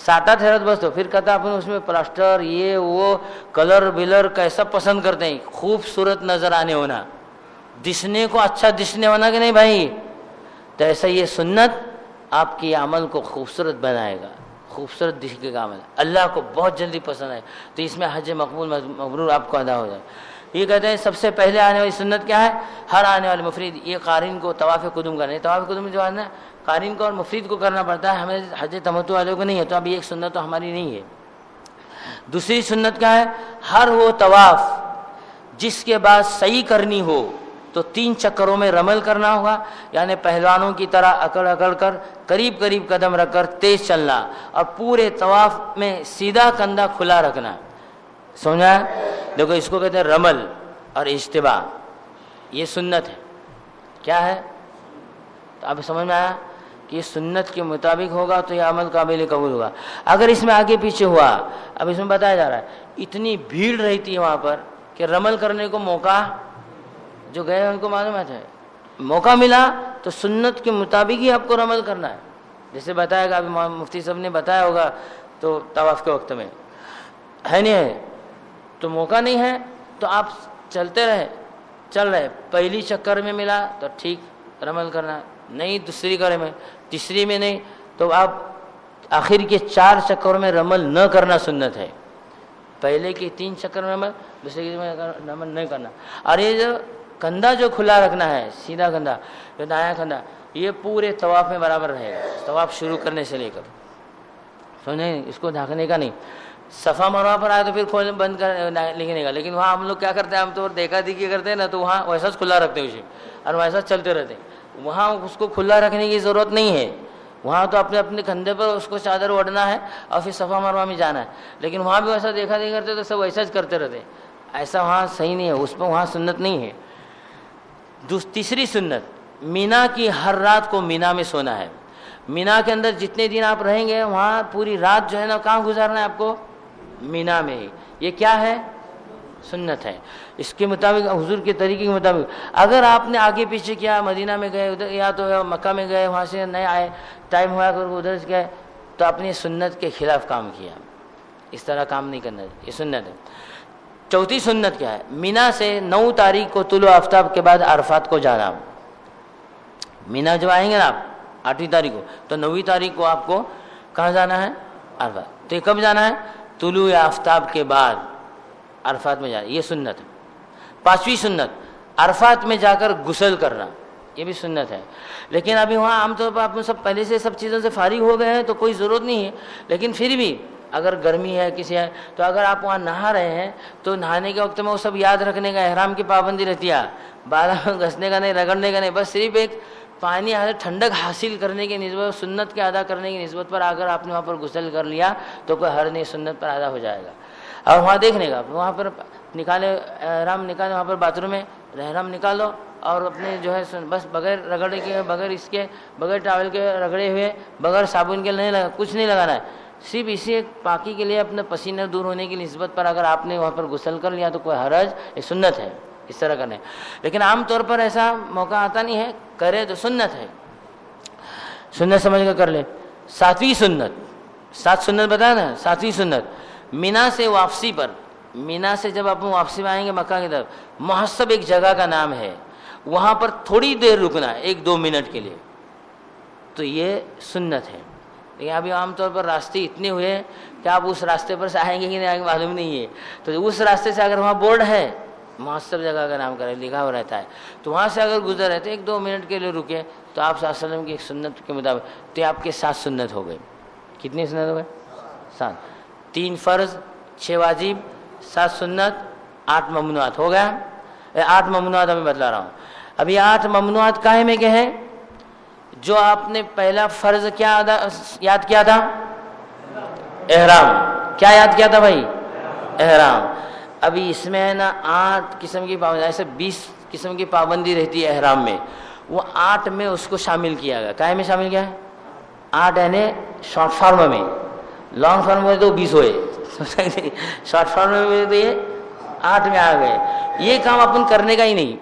60 تھرت بس تو پھر کہتا اپن اس میں پلاسٹر یہ وہ کلر بلر کیسا پسند کرتے ہیں. خوبصورت نظر آنے ہونا، دسنے کو اچھا دسنے ہونا کہ نہیں بھائی. تو ایسا یہ سنت آپ کے عمل کو خوبصورت بنائے گا، خوبصورت دکھے گا عمل. اللہ کو بہت جلدی پسند ہے. تو اس میں حج مقبول مبرور آپ کو ادا ہو جائے. یہ کہتے ہیں سب سے پہلے آنے والی سنت کیا ہے؟ ہر آنے والے مفرد یہ قارن کو طواف قدوم کرنا ہے. طواف قدوم جو ہے نا قارن کو اور مفرد کو کرنا پڑتا ہے. ہمیں حج تمتع والوں کو نہیں ہے. تو اب یہ ایک سنت تو ہماری نہیں ہے. دوسری سنت کیا ہے؟ ہر وہ طواف جس کے بعد صحیح کرنی ہو تو 3 چکروں میں رمل کرنا ہوگا. یعنی پہلوانوں کی طرح اکڑ کر قریب قدم رکھ کر تیز چلنا اور پورے طواف میں سیدھا کندھا کھلا رکھنا. سمجھا؟ دیکھو اس کو کہتے ہیں رمل اور اجتباع. یہ سنت ہے. کیا ہے؟ تو اب سمجھ میں آیا کہ یہ سنت کے مطابق ہوگا تو یہ عمل قابل قبول ہوگا. اگر اس میں آگے پیچھے ہوا، اب اس میں بتایا جا رہا ہے اتنی بھیڑ رہتی ہے وہاں پر کہ رمل کرنے کو موقع، جو گئے ہیں ان کو معلوم ہے موقع ملا تو سنت کے مطابق ہی آپ کو رمل کرنا ہے. جیسے بتایا گا ابھی مفتی صاحب نے بتایا ہوگا تو طواف کے وقت میں ہے نہیں ہے تو موقع نہیں ہے تو آپ چلتے رہے، چل رہے، پہلی چکر میں ملا تو ٹھیک رمل کرنا، نہیں دوسری کرے میں، تیسری میں نہیں تو آپ آخر کے 4 چکروں میں رمل نہ کرنا سنت ہے. پہلے کے 3 چکر میں رمل، دوسرے کے رمل نہیں کرنا. اور یہ جو کندھا جو کھلا رکھنا ہے، سیدھا کندھا، جو دایاں کندھا، یہ پورے طواف میں برابر رہے گا، طواف شروع کرنے سے لے کر. سمجھیں، اس کو ڈھانکنے کا نہیں. صفا مروہ پر آئے تو پھر کھولنے بند کر لکھنے کا، لیکن وہاں ہم لوگ کیا کرتے ہیں، ہم تو دیکھا دیکھی کرتے ہیں نا، تو وہاں ویسا کھلا رکھتے ہیں اسے اور ویسا چلتے رہتے ہیں. وہاں اس کو کھلا رکھنے کی ضرورت نہیں ہے، وہاں تو اپنے اپنے کندھے پر اس کو چادر اوڑھنا ہے اور پھر صفا مروہ میں جانا ہے. لیکن وہاں بھی ویسا دیکھا دیکھی کرتے تو سب ویسا کرتے رہتے، ایسا وہاں صحیح نہیں ہے، اس پہ وہاں سنت نہیں ہے. تیسری سنت، مینا کی ہر رات کو مینا میں سونا ہے. مینا کے اندر جتنے دن آپ رہیں گے وہاں پوری رات جو ہے نا کہاں گزارنا ہے آپ کو؟ مینا میں ہی. یہ کیا ہے؟ سنت ہے. اس کے مطابق حضور کے طریقے کے مطابق اگر آپ نے آگے پیچھے کیا، مدینہ میں گئے ادھر یا تو مکہ میں گئے، وہاں سے نہیں آئے، ٹائم ہوا کر ادھر سے گئے، تو اپنی سنت کے خلاف کام کیا. اس طرح کام نہیں کرنا، یہ سنت ہے. چوتھی سنت کیا ہے؟ مینا سے 9 تاریخ کو طلوع آفتاب کے بعد عرفات کو جانا. مینا جب آئیں گے نا آپ 8ویں تاریخ کو، تو 9ویں تاریخ کو آپ کو کہاں جانا ہے؟ عرفات. تو یہ کب جانا ہے؟ طلوع آفتاب کے بعد عرفات میں جانا، یہ سنت ہے. 5ویں سنت، عرفات میں جا کر غسل کرنا، یہ بھی سنت ہے. لیکن ابھی وہاں عام طور پر آپ سب پہلے سے سب چیزوں سے فارغ ہو گئے ہیں تو کوئی ضرورت نہیں ہے. لیکن پھر بھی اگر گرمی ہے کسی ہے تو اگر آپ وہاں نہا رہے ہیں تو نہانے کے وقت میں وہ سب یاد رکھنے کا، احرام کی پابندی رہتی ہے، بالوں گھسنے کا نہیں، رگڑنے کا نہیں، بس صرف ایک پانی ٹھنڈک حاصل کرنے کی نسبت، سنت کے ادا کرنے کی نسبت پر اگر آپ نے وہاں پر غسل کر لیا تو کوئی حرج نہیں، سنت پر ادا ہو جائے گا. اور وہاں دیکھنے کا، وہاں پر نکالے احرام، نکالے وہاں پر باتھ روم میں احرام نکال دو اور اپنے جو ہے بس بغیر رگڑے کے، بغیر اس کے، بغیر ٹاول کے رگڑے ہوئے، بغیر صابن کے نہیں لگا، کچھ نہیں لگانا ہے. صرف اسی ایک پاکی کے لیے اپنے پسینہ دور ہونے کی نسبت پر اگر آپ نے وہاں پر غسل کر لیا تو کوئی حرج، یہ سنت ہے اس طرح کرنے. لیکن عام طور پر ایسا موقع آتا نہیں ہے، کرے تو سنت ہے، سنت سمجھ کر کر لے. 7ویں سنت، 7 سنت بتایا نا. 7ویں سنت، مینا سے واپسی پر، مینا سے جب آپ واپسی میں آئیں گے مکہ کی طرف، محسب ایک جگہ کا نام ہے، وہاں پر تھوڑی دیر رکنا ہے، 1-2 منٹ کے لیے، تو یہ سنت ہے. لیکن ابھی عام طور پر راستے اتنے ہوئے ہیں کہ آپ اس راستے پر سے آئیں گے کہ نہیں آئیں گے معلوم نہیں ہے. تو اس راستے سے اگر وہاں بورڈ ہے، محسب جگہ کا نام کرے لکھا ہوا رہتا ہے، تو وہاں سے اگر گزر رہے تھے 1-2 منٹ کے لیے رکے تو آپ صلی اللہ علیہ وسلم کی ایک سنت کے مطابق، تو آپ کے 7 سنت ہو گئے. کتنی سنت ہو گئے؟ 7. 3 فرض، 6 واجب، 7 سنت، 8 ممنوعات ہو گیا. 8 ممنوعات ابھی بتلا رہا ہوں. ابھی 8 ممنوعات کاہے میں کے ہیں؟ جو آپ نے پہلا فرض کیا یاد کیا تھا؟ احرام. کیا یاد کیا تھا بھائی؟ احرام. ابھی اس میں ہے نا 8 قسم کی پابندی، ایسے 20 قسم کی پابندی رہتی ہے احرام میں، وہ 8 میں اس کو شامل کیا گیا. کاہے میں شامل کیا ہے؟ 8 یعنی شارٹ فارم میں، لانگ فارم میں تو 20 ہوئے، شارٹ فارم میں تو یہ 8 میں آ گئے. یہ کام اپن کرنے کا ہی نہیں،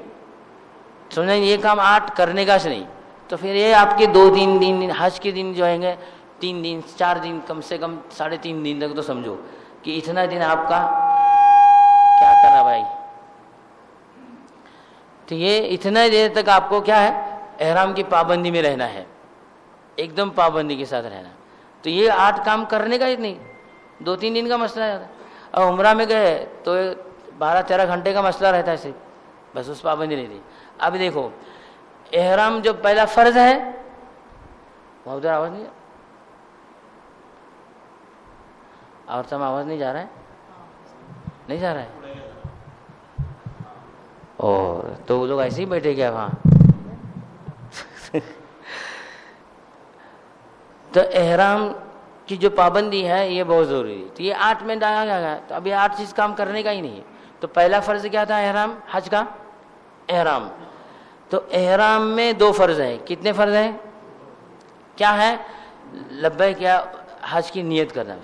سمجھیں، یہ کام 8 کرنے کا نہیں. تو پھر یہ آپ کے 2-3 دن حج کے دن جو ہیں گے، 3 دن 4 دن، کم سے کم 3.5 دن تک تو سمجھو کہ اتنا دن آپ کا کیا کرنا بھائی. تو یہ اتنا دیر تک آپ کو کیا ہے؟ احرام کی پابندی میں رہنا ہے، ایک دم پابندی کے ساتھ رہنا. تو یہ 8 کام کرنے کا ہی نہیں، 2-3 دن کا مسئلہ ہے. اور عمرہ میں گئے تو 12-13 گھنٹے کا مسئلہ رہتا ہے صرف، بس اس پابندی نہیں تھی. اب دیکھو احرام جو پہلا فرض ہے، وہاں ادھر آواز نہیں، اور سب آواز نہیں جا رہا ہے، نہیں جا رہا ہے، اور تو وہ لوگ ایسے ہی بیٹھے گیا وہاں. تو احرام کی جو پابندی ہے یہ بہت ضروری ہے. تو یہ 8 میں ڈالا گیا. تو اب یہ 8 چیز کام کرنے کا ہی نہیں ہے. تو پہلا فرض کیا تھا احرام، حج کا احرام. تو احرام میں 2 فرض ہیں. کتنے فرض ہیں؟ کیا ہے؟ لبیک یا حج کی نیت کرنا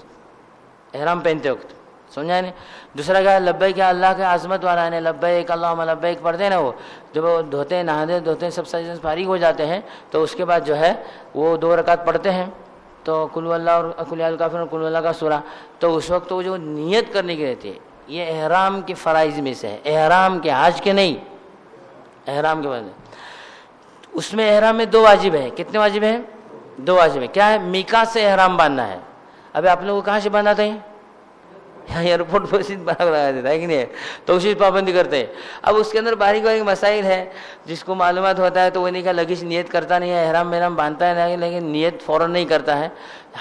احرام پہنتے وقت، سمجھا نہیں. دوسرا کیا ہے؟ لبیک یا اللہ کے عظمت والا ہے، لبیک اللہم لبیک پڑھتے ہیں نا، وہ جب وہ نہاتے دھوتے سب سے فارغ ہو جاتے ہیں تو اس کے بعد جو ہے وہ 2 رکعت پڑھتے ہیں. تو قل هو اللہ اور قل یا الکافرون اور قل هو اللہ کا سورہ، تو اس وقت وہ جو نیت کرنے کی رہتی ہے، یہ احرام کے فرائض میں سے ہے، احرام کے، حج کے نہیں، احرام کے بعد اس میں احرام میں 2 واجب ہے. کتنے واجب ہیں؟ 2 واجب ہے. کیا ہے؟ میقات سے احرام باندھنا ہے. ابھی آپ لوگوں کو کہاں سے باندھا تھا؟ یہاں ایئرپورٹ پر لگا دیتا ہے کہ نہیں؟ تو اسی پابندی کرتے ہیں. اب اس کے اندر باریک باریک مسائل ہے، جس کو معلومات ہوتا ہے تو وہ نہیں کہ لگی نیت کرتا نہیں ہے، احرام محرام باندھتا ہے لیکن نیت فوراً نہیں کرتا ہے.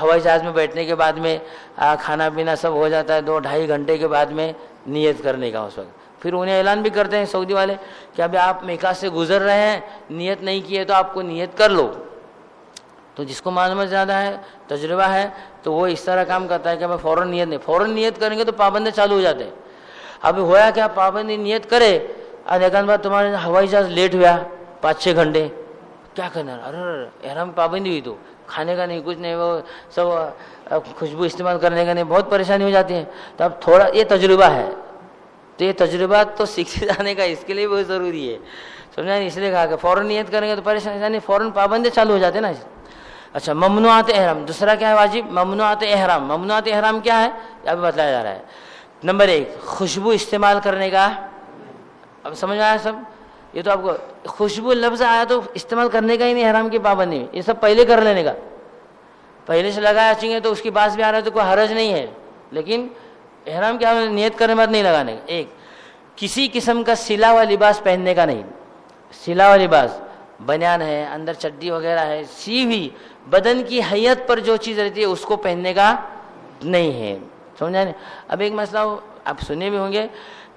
ہوائی جہاز میں بیٹھنے کے بعد میں کھانا پینا سب ہو جاتا ہے، 2-2.5 گھنٹے کے بعد میں نیت کرنے کا اس وقت. پھر انہیں اعلان بھی کرتے ہیں سعودی والے کہ ابھی آپ میقات سے گزر رہے ہیں، نیت نہیں کی ہے تو آپ کو نیت کر لو. تو جس کو معلومات زیادہ ہے، تجربہ ہے، تو وہ اس طرح کام کرتا ہے کہ میں فوراً نیت نہیں، فوراً نیت کریں گے تو پابندی چالو ہو جاتے ہیں. ابھی ہوا کہ آپ پابندی نیت کرے، ایک بعد تمہارے ہوائی جہاز لیٹ ہوا 5-6 گھنٹے، کیا کرنا؟ ارے احرام پابندی ہوئی تو کھانے کا نہیں، کچھ نہیں، وہ سب خوشبو استعمال کرنے کا نہیں، بہت پریشانی ہو جاتی ہے. تو اب تھوڑا یہ تجربہ ہے، تو یہ تجربہ تو سیکھے جانے کا اس کے لیے بہت ضروری ہے، سمجھا نہیں؟ اس لیے کہا کہ فوراً نیت کریں گے تو پریشانی، یعنی فوراً پابندی چالو ہو جاتے ہیں نا. اچھا، ممنوعات احرام دوسرا کیا ہے واجب؟ ممنوعات احرام. ممنوعات احرام کیا ہے؟ ابھی بتلایا جا رہا ہے. نمبر 1 خوشبو استعمال کرنے کا. اب سمجھ میں آیا سب؟ یہ تو آپ کو خوشبو لفظ آیا تو استعمال کرنے کا ہی نہیں احرام کی پابندی میں، یہ سب پہلے کر لینے کا. پہلے سے لگایا چاہیے تو اس کی باس بھی آ رہا ہے تو کوئی حرج نہیں ہے، لیکن احرام کیا نیت کرنے بعد نہیں لگانے کا. 1 کسی قسم کا سلا ہوا لباس پہننے کا نہیں. سلا ہوا لباس، بنیان ہے، اندر چڈی وغیرہ ہے، سی ہوئی بدن کی حیت پر جو چیز رہتی ہے اس کو پہننے کا نہیں ہے، سمجھا نہیں؟ اب ایک مسئلہ آپ سنے بھی ہوں گے،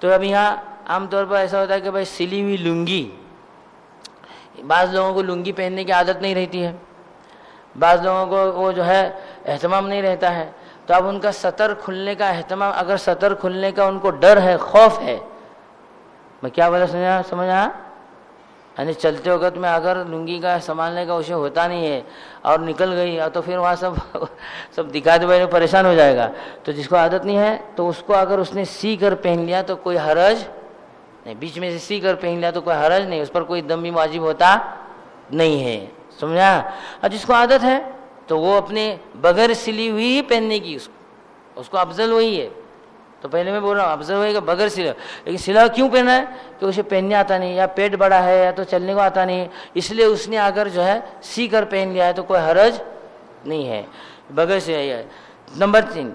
تو اب یہاں عام طور پر ایسا ہوتا ہے کہ بھائی سلی ہوئی لنگی، بعض لوگوں کو لنگی پہننے کی عادت نہیں رہتی ہے، بعض لوگوں کو وہ جو ہے اہتمام نہیں رہتا ہے، تو اب ان کا سطر کھلنے کا اہتمام، اگر سطر کھلنے کا ان کو ڈر ہے، خوف ہے، میں کیا بولا سمجھا؟ یعنی چلتے وقت میں اگر لنگی کا سنبھالنے کا اسے ہوتا نہیں ہے اور نکل گئی تو پھر وہاں سب دکھا دے بھائی پریشان ہو جائے گا. تو جس کو عادت نہیں ہے تو اس کو اگر اس نے سی کر پہن لیا تو کوئی حرج نہیں، بیچ میں سے سی کر پہن لیا تو کوئی حرج نہیں، اس پر کوئی دم بھی واجب ہوتا نہیں ہے، سمجھا؟ اور جس کو عادت ہے تو وہ اپنے بغیر سلی ہوئی ہی پہننے کی، اس کو افضل وہی ہے. تو پہلے میں بول رہا ہوں افضل ہوئے گا بغیر سلا، لیکن سلا کیوں پہنا ہے؟ کہ اسے پہننے آتا نہیں، یا پیٹ بڑا ہے، یا تو چلنے کو آتا نہیں، اس لیے اس نے اگر جو ہے سی کر پہن لیا ہے تو کوئی حرج نہیں ہے، بغیر سے ہے. نمبر 3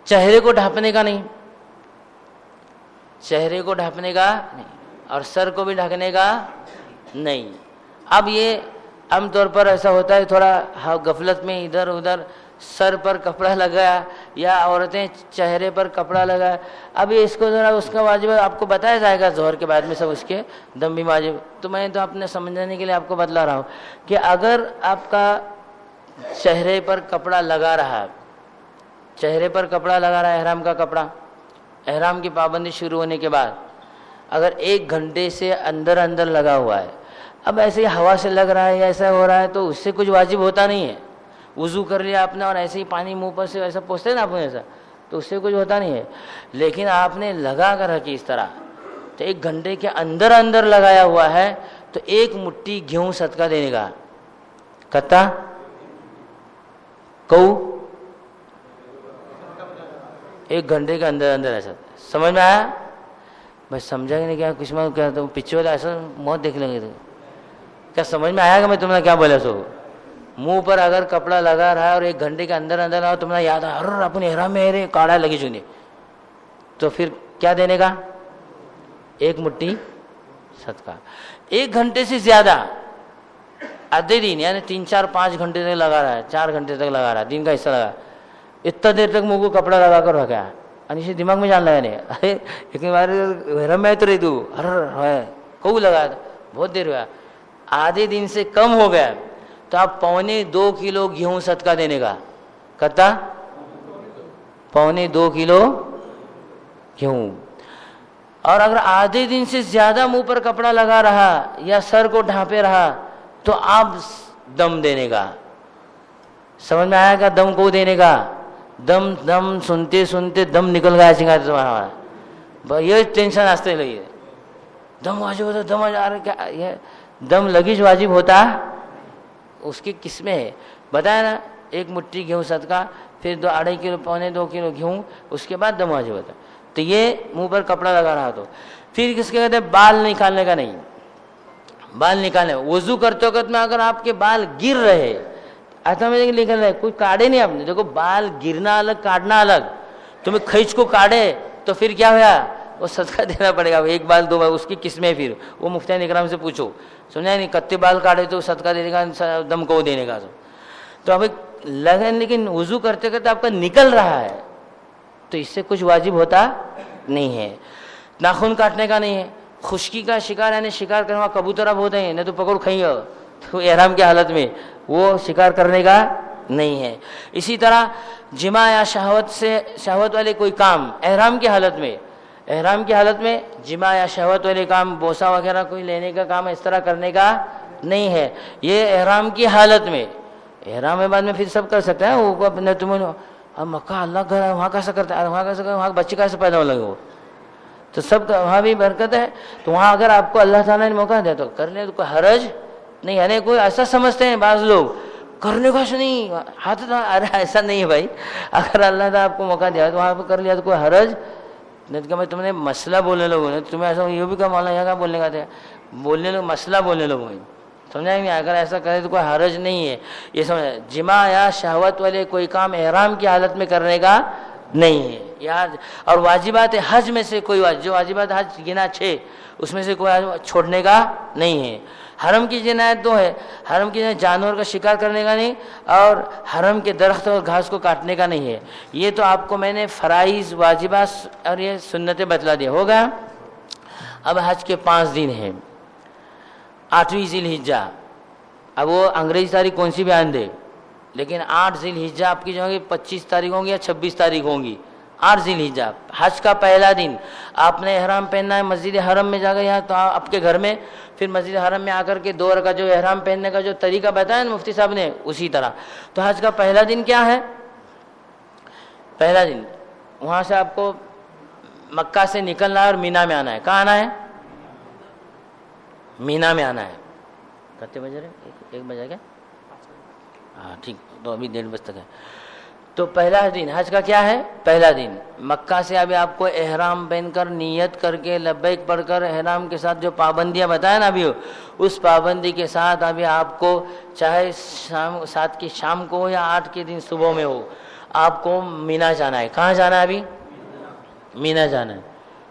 چہرے کو ڈھانپنے کا نہیں، چہرے کو ڈھانپنے کا نہیں، اور سر کو بھی ڈھکنے کا نہیں. اب یہ عام طور پر ایسا ہوتا ہے تھوڑا غفلت میں ادھر ادھر سر پر کپڑا لگایا یا عورتیں چہرے پر کپڑا لگایا. ابھی اس کو ذرا اس کا واجب آپ کو بتایا جائے گا ظہر کے بعد میں سب اس کے دم بھی واجب. تو میں تو اپنے سمجھانے کے لیے آپ کو بتلا رہا ہوں کہ اگر آپ کا چہرے پر کپڑا لگا رہا ہے، چہرے پر کپڑا لگا رہا ہے، احرام کا کپڑا، احرام کی پابندی شروع ہونے کے بعد اگر 1 گھنٹے سے اندر اندر لگا ہوا ہے، اب ایسے ہی ہوا سے لگ رہا ہے یا ایسا ہو رہا ہے تو اس سے کچھ واجب ہوتا نہیں ہے. وضو کر لیا آپ نے اور ایسے ہی پانی منہ پر سے ایسا پوچھتے ہیں نا آپ نے ایسا، تو اس سے کچھ ہوتا نہیں ہے. لیکن آپ نے لگا کر رکھی اس طرح، تو 1 گھنٹے کے اندر اندر لگایا ہوا ہے تو 1 مٹھی گیہوں صدقہ دینے کا. کتا کو 1 گھنٹے کے اندر اندر ایسا. سمجھ میں آیا؟ بھائی سمجھا کہ نہیں؟ کیا کچھ میں کیا تو پیچھے والا ایسا موت دیکھ لیں گے تو کیا سمجھ میں آیا کہ میں تمہیں کیا بولا؟ سو منہ پر اگر کپڑا لگا رہا ہے اور 1 گھنٹے کے اندر اندر آؤ تمہیں یاد آ رہا اپنے احرام میں کاڑا لگی چونے، تو پھر کیا دینے کا؟ 1 مٹھی صدقہ. 1 گھنٹے سے زیادہ آدھے دن یعنی 3-4-5 گھنٹے تک لگا رہا ہے، 4 گھنٹے تک لگا رہا ہے، دن کا حصہ لگا، اتنا دیر تک منہ کو کپڑا لگا کر رکھا ہے، اسے دماغ میں جان لگا نہیں. ارے ایک بار احرام میں تو رہی تو کو لگا بہت دیر ہوا، آدھے دن سے کم ہو گیا تو آپ 1.25 کلو گیہوں صدقہ دینے کا. کتا 1.25 کلو گیہوں. اور اگر آدھے دن سے زیادہ منہ پر کپڑا لگا رہا یا سر کو ڈھانپے رہا تو آپ دم دینے کا. سمجھ میں آیا؟ کہ دم کو دینے کا، دم سنتے سنتے دم نکل گیا سنگھاتے تمہارا، یہ ٹینشن آستے لگی، دم واجب ہوتا، دم کیا یہ دم لگیج واجب ہوتا؟ اس کی قسمیں ہے. بتایا نا, 1 مٹھی گیہوں صدقہ, پھر 2.5 کلو پونے 2 کلو گیہوں, اس کے بعد دم واجب ہوتا ہے. تو یہ منہ پر کپڑا لگا رہا. تو پھر کس کے کہتے ہیں بال نکالنے کا نہیں, بال نکالنے. وضو کرتے وقت میں اگر آپ کے بال گر رہے, ایسا میں نکل رہے, کوئی کاٹے نہیں آپ نے. دیکھو بال گرنا الگ, کاٹنا الگ. تمہیں کھینچ کو کاٹے تو پھر کیا ہوا, وہ صدقہ دینا پڑے گا. 1 بال 2 بال اس کی قسمیں, پھر وہ مفتیان اکرام سے پوچھو, سمجھا نہیں. کتے بال کاٹے تو صدقہ دینے کا, دم کو دینے کا. تو اب لگے, لیکن وضو کرتے کرتے آپ کا نکل رہا ہے تو اس سے کچھ واجب ہوتا نہیں ہے. ناخن کاٹنے کا نہیں ہے. خشکی کا شکار, یعنی شکار کرنے کا کبوتر اب ہوتے ہیں, نہیں تو پکڑ کھائیں گے تو احرام کی حالت میں, وہ شکار کرنے کا نہیں ہے. اسی طرح جماع یا شہوت والے کوئی کام احرام کی حالت میں, احرام کی حالت میں جماع یا شہوت والے کام, بوسہ وغیرہ کوئی لینے کا کام اس طرح کرنے کا نہیں ہے. یہ احرام کی حالت میں. احرام میں بعد میں پھر سب کر سکتا ہے. وہ اپنے تمہیں اب مکہ اللہ گھر وہاں کیسا کرتا ہے, وہاں کیسا کرتا ہے, وہاں بچے کیسے پیدا ہو لگے, وہ تو سب کا وہاں بھی برکت ہے. تو وہاں اگر آپ کو اللہ تعالیٰ نے موقع دیا تو کر لیں, تو کوئی حرج نہیں. یعنی کوئی ایسا سمجھتے ہیں بعض لوگ کرنے کا نہیں ہاتھ, ارے ایسا نہیں ہے بھائی. اگر اللہ تعالیٰ آپ کو موقع دیا تو وہاں پہ کر لیا تو کوئی حرج نہیں. کہ میں تم نے مسئلہ بولنے لوگوں نے تمہیں ایسا یہ بھی کہا مولانا یہاں کا بولنے کا تھا, بولنے لوگ مسئلہ بولنے لوگوں نے, سمجھا نہیں. اگر ایسا کرے تو کوئی حرج نہیں ہے. یہ سمجھا, جماع یا شہوت والے کوئی کام احرام کی حالت میں کرنے کا نہیں ہے یاد. اور واجبات حج میں سے کوئی جو واجبات حج گنا 6, اس میں سے کوئی چھوڑنے کا نہیں ہے. حرم کی جنایت 2 ہے. حرم کی جنایت جانور کا شکار کرنے کا نہیں, اور حرم کے درخت اور گھاس کو کاٹنے کا نہیں ہے. یہ تو آپ کو میں نے فرائض, واجبات اور یہ سنتیں بتلا دیا ہوگا. اب حج کے 5 دن ہیں. 8ویں ذی الحجہ, اب وہ انگریزی تاریخ کون سی بیان دے, لیکن 8 ذی الحجہ آپ کی جو ہوگی 25 تاریخ ہوں گی یا 26 تاریخ ہوں گی. 8 ذی الحجہ حج کا پہلا دن. آپ نے احرام پہننا ہے مسجد حرم میں جا کر, یا تو آپ کے گھر میں, پھر مسجد حرم میں آ کر کے 2 رکعت جو احرام پہننے کا جو طریقہ بتایا نا مفتی صاحب نے, اسی طرح. تو حج کا پہلا دن کیا ہے, پہلا دن وہاں سے آپ کو مکہ سے نکلنا ہے اور مینا میں آنا ہے. کہاں آنا ہے, مینا میں آنا ہے. کتنے بجے رہے, 1 بجے کیا, ہاں ٹھیک, تو ابھی 1:30 بجے تک ہے. تو پہلا دن حج کا کیا ہے, پہلا دن مکہ سے ابھی آپ کو احرام پہن کر نیت کر کے لبیک پڑھ کر احرام کے ساتھ جو پابندیاں بتائیں نا ابھی, اس پابندی کے ساتھ ابھی آپ کو چاہے 7 کی شام کو ہو یا 8 کے دن صبح میں ہو, آپ کو مینا جانا ہے. کہاں جانا ہے ابھی, مینا جانا ہے.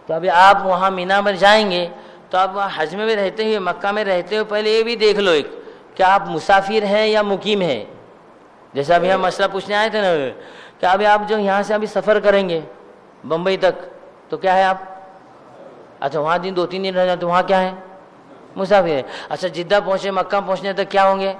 تو ابھی آپ وہاں مینا میں جائیں گے تو آپ حج میں بھی رہتے ہوئے, مکہ میں رہتے ہوئے پہلے یہ بھی دیکھ لو ایک, کیا آپ مسافر ہیں یا مقیم ہیں. جیسا ابھی ہم مسئلہ پوچھنے آئے تھے نا, کہ ابھی آپ جو یہاں سے ابھی سفر کریں گے بمبئی تک, تو کیا ہے آپ, اچھا وہاں 2-3 دن رہ جائیں تو وہاں کیا ہے, مسافر ہے. اچھا جدہ پہنچے, مکہ پہنچنے تک کیا ہوں گے,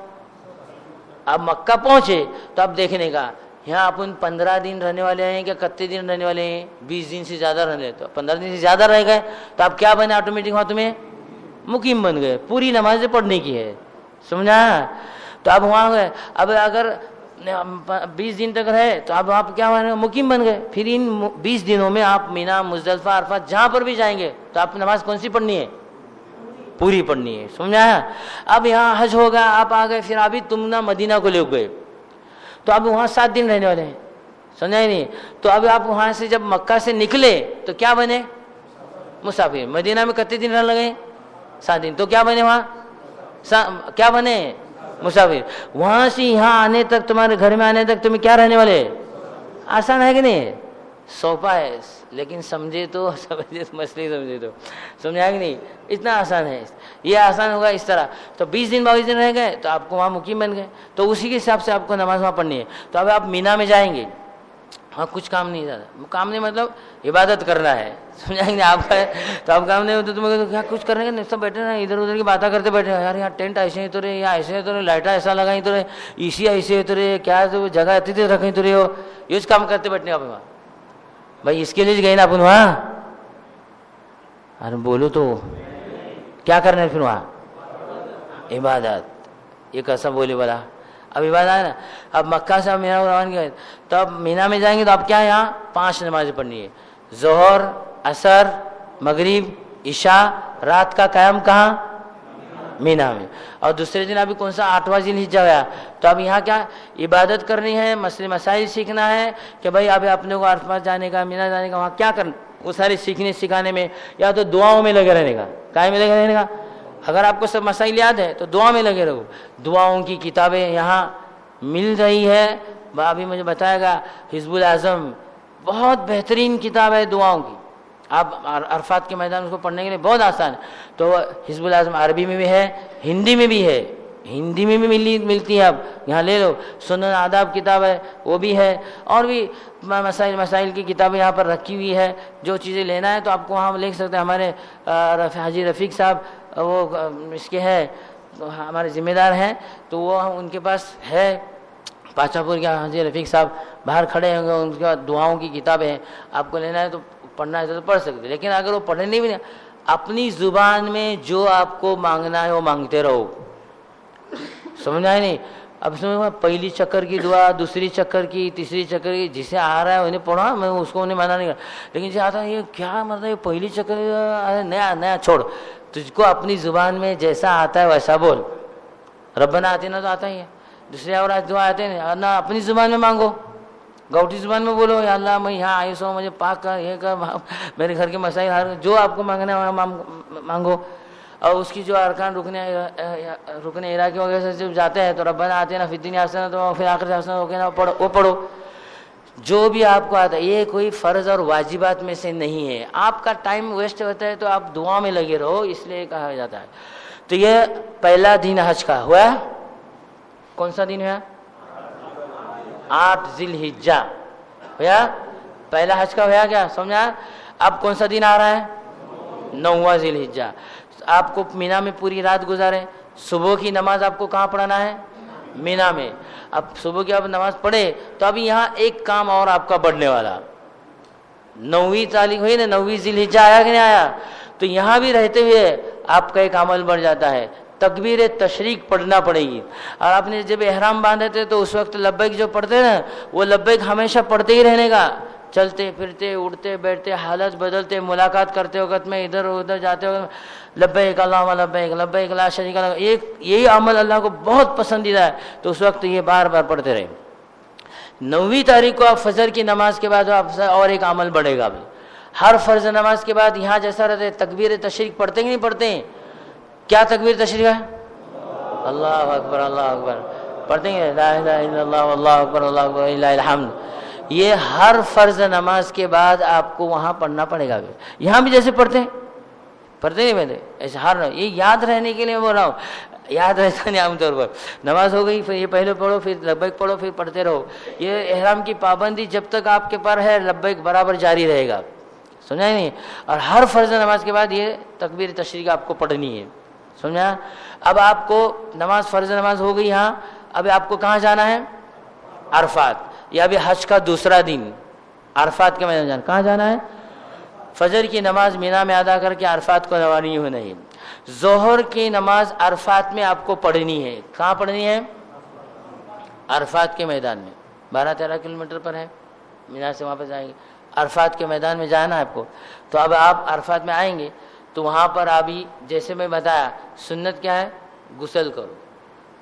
اب مکہ پہنچے تو اب دیکھنے کا یہاں اپن 15 دن رہنے والے ہیں کہ کتنے دن رہنے والے ہیں, 20 دن سے زیادہ رہنے, تو 15 دن سے زیادہ رہ گئے تو آپ کیا بنے, آٹومیٹک وہاں تمہیں مقیم بن گئے. پوری نمازیں پڑھنے کی ہے, سمجھا. تو اب وہاں گئے, اب اگر 20 دن تک رہے تو اب آپ کیا بن گئے, مقیم بن گئے. پھر ان 20 دنوں میں آپ مینا, مزدلفہ, عرفات جہاں پر بھی جائیں گے تو آپ نماز کون سی پڑھنی ہے, پوری پڑھنی ہے, سمجھا. اب یہاں حج ہوگا, آپ آ گئے, پھر ابھی تم نہ مدینہ کو لے گئے تو اب وہاں 7 دن رہنے والے ہیں, سمجھا ہی نہیں. تو اب آپ وہاں سے جب مکہ سے نکلے تو کیا بنے, مسافر. مدینہ میں کتنے دن رہنے لگے, 7 دن, تو کیا بنے وہاں, کیا بنے, مسافر. وہاں سے یہاں آنے تک, تمہارے گھر میں آنے تک تمہیں کیا رہنے والے, آسان ہے کہ نہیں, سوپا ہے. لیکن سمجھے تو مسئلے سمجھے تو, سمجھا کہ نہیں, اتنا آسان ہے. یہ آسان ہوگا اس طرح. تو 20 دن 22 دن رہ گئے تو آپ کو وہاں مقیم بن گئے, تو اسی کے حساب سے آپ کو نماز وہاں پڑھنی ہے. تو اب آپ مینا میں جائیں گے, وہاں کچھ کام نہیں, زیادہ کام نہیں, مطلب عبادت کرنا ہے, سمجھائیں گے آپ کا. تو اب کام نہیں ہوتا تمہیں, کیا کچھ کرنے کا, سب بیٹھے رہے ادھر ادھر کی باتیں کرتے بیٹھے, یار یہاں ٹینٹ ایسے ہی تو رہے, یہاں ایسے تو رہے, لائٹیں ایسا لگائیں تو رہے, اسی ایسے تو رہے, کیا جگہ اتنی تھی رکھیں تو رہے ہو, یہ کام کرتے بیٹھنے آپ وہاں. بھائی اس کے لیے گئے نا اپن وہاں, ارے بولو تو کیا کرنا ہے پھر وہاں, عبادت. یہ کیسا بولے بولا, اب عبادت ہے نا. اب مکہ سے مینا روان گئے تو اب مینا میں جائیں گے تو اب کیا, یہاں 5 نمازیں پڑھنی ہے, ظہر, عصر, مغرب, عشاء. رات کا قیام کہاں, مینا میں. اور دوسرے دن ابھی کون سا 8واں ذی الحجہ ہوا, تو اب یہاں کیا عبادت کرنی ہے, مسئلے مسائل سیکھنا ہے کہ بھائی ابھی اپنے کو عرفات جانے کا, مینا جانے کا, وہاں کیا کرنا, وہ سارے سیکھنے سکھانے میں, یا تو دعاؤں میں لگے رہنے کا. کائے میں لگے رہنے کا؟ اگر آپ کو سب مسائل یاد ہے تو دعا میں لگے رہو. دعاؤں کی کتابیں یہاں مل رہی ہے. ابھی مجھے بتائے گا حزب الاعظم بہت بہترین کتاب ہے دعاؤں کی. آپ عرفات کے میدان اس کو پڑھنے کے لیے بہت آسان ہے. تو حزب الاعظم عربی میں بھی ہے, ہندی میں بھی ہے, ہندی میں بھی ملتی ہے. اب یہاں لے لو. سنن آداب کتاب ہے وہ بھی ہے, اور بھی مسائل کی کتابیں یہاں پر رکھی ہوئی ہے. جو چیزیں لینا ہے تو آپ کو وہاں لکھ سکتے ہیں. ہمارے حاجی رفیق صاحب وہ اس کے ہے, ہمارے ذمہ دار ہیں, تو وہ ان کے پاس ہے. پاچا پور کے حاجی رفیق صاحب باہر کھڑے ہوں گے, ان کے بعد دعاؤں کی کتابیں ہیں. آپ کو لینا ہے تو پڑھنا ہے تو پڑھ سکتے. لیکن اگر وہ پڑھنے بھی نہیں, اپنی زبان میں جو آپ کو مانگنا ہے وہ مانگتے رہو. سمجھ آئے نہیں؟ اب سمجھ, پہلی چکر کی دعا, دوسری چکر کی, تیسری چکر کی, جسے آ رہا ہے انہیں پڑھا, میں اس کو انہیں منع نہیں کرا. لیکن جسے آتا ہے یہ کیا مطلب یہ پہلی چکر نیا چھوڑ. تجھ کو اپنی زبان میں جیسا آتا ہے ویسا بول. ربنا آتینا تو آتا ہی ہے, دوسرے اور دعا آتے ہیں نہ, اپنی زبان میں مانگو, گوٹی زبان میں بولو یا اللہ میں یہاں آئی سو, مجھے پاک کر, یہ کر, میرے گھر کے مسائل جو آپ کو مانگنا ہے مانگو. اور اس کی جو ارکان رکن عراقی وغیرہ سے جب جاتے ہیں تو ربنا آتینا فی الدنیا حسنہ تو پھر آخرت حسنہ وہ پڑھو. جو بھی آپ کو آتا ہے, یہ کوئی فرض اور واجبات میں سے نہیں ہے. آپ کا ٹائم ویسٹ ہوتا ہے تو آپ دعا میں لگے رہو, اس لیے کہا جاتا ہے. تو یہ پہلا دن حج کا ہوا. کون سا دن ہوا؟ 8 ذی الحجہ ہوا. پہلا حج کا ہوا کیا سمجھا. اب کون سا دن آ رہا ہے؟ 9واں ذی الحجہ. آپ کو مینا میں پوری رات گزارے. صبح کی نماز آپ کو کہاں پڑھنا ہے؟ مینا میں. اب صبح کی آپ نماز پڑھے تو ابھی یہاں ایک کام اور آپ کا بڑھنے والا. 9ویں تاریخ ہوئی نا, 9ویں ذی الحجہ آیا کہ نہیں آیا؟ تو یہاں بھی رہتے ہوئے آپ کا ایک عمل بڑھ جاتا ہے. تکبیر تشریق پڑھنا پڑے گی. اور آپ نے جب احرام باندھے تھے تو اس وقت لبیک جو پڑھتے نا, وہ لبیک ہمیشہ پڑھتے ہی رہنے کا. چلتے پھرتے, اٹھتے بیٹھتے, حالت بدلتے, ملاقات کرتے وقت میں ادھر ادھر جاتے وقت لبیک اللہم لبیک لبیک لا شریک لک. یہی عمل اللہ کو بہت پسندیدہ ہے, تو اس وقت یہ بار بار پڑھتے رہے. 9ویں تاریخ کو آپ فجر کی نماز کے بعد آپ اور ایک عمل بڑھے گا. ہر فرض نماز کے بعد یہاں جیسا رہتے تکبیر تشریق پڑھتے کہ نہیں پڑھتے ہیں؟ کیا تکبیر تشریق ہے؟ اللہ اکبر اللہ اکبر پڑھتے ہیں, لا الہ الا اللہ واللہ اکبر اللہ اکبر للہ الحمد. یہ ہر فرض نماز کے بعد آپ کو وہاں پڑھنا پڑے گا. یہاں بھی جیسے پڑھتے نہیں پہلے ایسے ہر, یہ یاد رہنے کے لیے بول رہا ہوں, یاد رہتا نہیں عام طور پر. نماز ہو گئی, پھر یہ پہلے پڑھو, پھر لبیک پڑھو, پھر پڑھتے رہو. یہ احرام کی پابندی جب تک آپ کے پر ہے لبیک برابر جاری رہے گا. سمجھا نہیں؟ اور ہر فرض نماز کے بعد یہ تکبیر تشریق آپ کو پڑھنی ہے. سمجھا؟ اب آپ کو نماز فرض نماز ہو گئی یہاں, اب آپ کو کہاں جانا ہے؟ عرفات. یا بھی حج کا دوسرا دن عرفات کے میدان جانا. کہاں جانا ہے؟ فجر کی نماز مینا میں ادا کر کے عرفات کو روانی ہونا ہے. ظہر کی نماز عرفات میں آپ کو پڑھنی ہے. کہاں پڑھنی ہے؟ عرفات کے میدان میں. 12-13 کلومیٹر پر ہے, مینا سے وہاں پہ جائیں گے. عرفات کے میدان میں جانا ہے آپ کو. تو اب آپ عرفات میں آئیں گے تو وہاں پر ابھی جیسے میں بتایا سنت کیا ہے؟ غسل کرو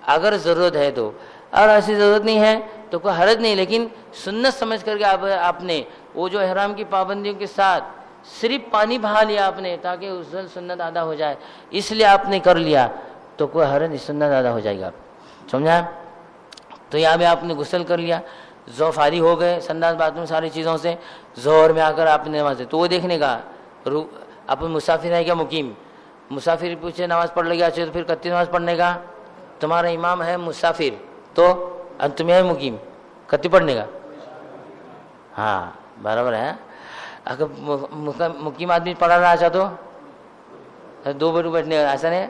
اگر ضرورت ہے تو, اور ایسی ضرورت نہیں ہے تو کوئی حرج نہیں. لیکن سنت سمجھ کر کے آپ نے وہ جو احرام کی پابندیوں کے ساتھ صرف پانی بہا لیا آپ نے تاکہ غسل سنت ادا ہو جائے, اس لیے آپ نے کر لیا تو کوئی حرج نہیں, سنت ادا ہو جائے گا. سمجھا؟ تو یہاں بھی آپ نے غسل کر لیا, فارغ ہو گئے سنداز باتھ روم ساری چیزوں سے. ظہر میں آ کر آپ نے نماز تو وہ دیکھنے کا آپ مسافر ہے کیا مقیم. مسافر پوچھے نماز پڑھ لگے اچھے تو پھر کتنی نماز پڑھنے کا. تمہارا امام ہے مسافر تو تمہیں ہے مقیم, کتنی پڑھنے کا. ہاں برابر ہے. اگر مقیم آدمی پڑھا رہا اچھا تو 2 بار بیٹھنے کا ایسا نہیں.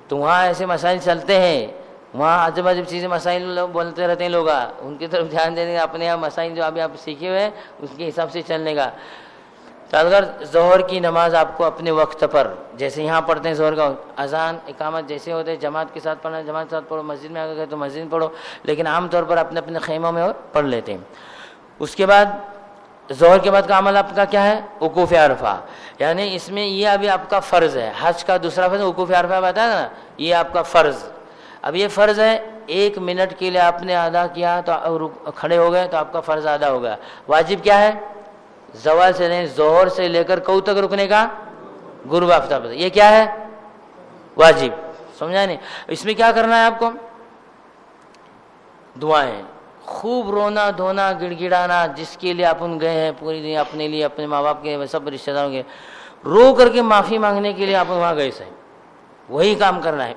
تو وہاں ایسے مسائل چلتے ہیں, وہاں عجب عجب چیزیں مسائل بولتے رہتے ہیں لوگ, ان کی طرف دھیان دینے کا. اپنے یہاں مسائل جو ابھی آپ سیکھے ہوئے ہیں اس کے حساب سے چلنے کا. تو اگر ظہر کی نماز آپ کو اپنے وقت پر جیسے یہاں پڑھتے ہیں ظہر کا اذان اقامت جیسے ہوتے ہیں جماعت کے ساتھ پڑھنا جماعت کے ساتھ پڑھو, مسجد میں آ گئے تو مسجد میں پڑھو, لیکن عام طور پر اپنے اپنے خیموں میں پڑھ لیتے ہیں. اس کے بعد ظہر کے بعد کا عمل آپ کا کیا ہے؟ وقوف عرفہ، یعنی اس میں یہ ابھی آپ کا فرض ہے. حج کا دوسرا فرض وقوف عرفہ بتایا نا، یہ آپ کا فرض. اب یہ فرض ہے، 1 منٹ کے لیے آپ نے ادا کیا تو کھڑے ہو گئے تو آپ کا فرض ادا ہو گیا. واجب کیا ہے؟ زوال سے نہیں، ظہر سے لے کر کو تک رکنے کا، غروب آفتاب. یہ کیا ہے؟ واجب. سمجھا نہیں؟ اس میں کیا کرنا ہے آپ کو؟ دعائیں، خوب رونا دھونا گڑ گڑانا، جس کے لیے اپن گئے ہیں پوری دنیا، اپنے لیے، اپنے ماں باپ کے، سب رشتہ داروں کے، رو کر کے معافی مانگنے کے لیے آپ وہاں گئے سے وہی کام کرنا ہے.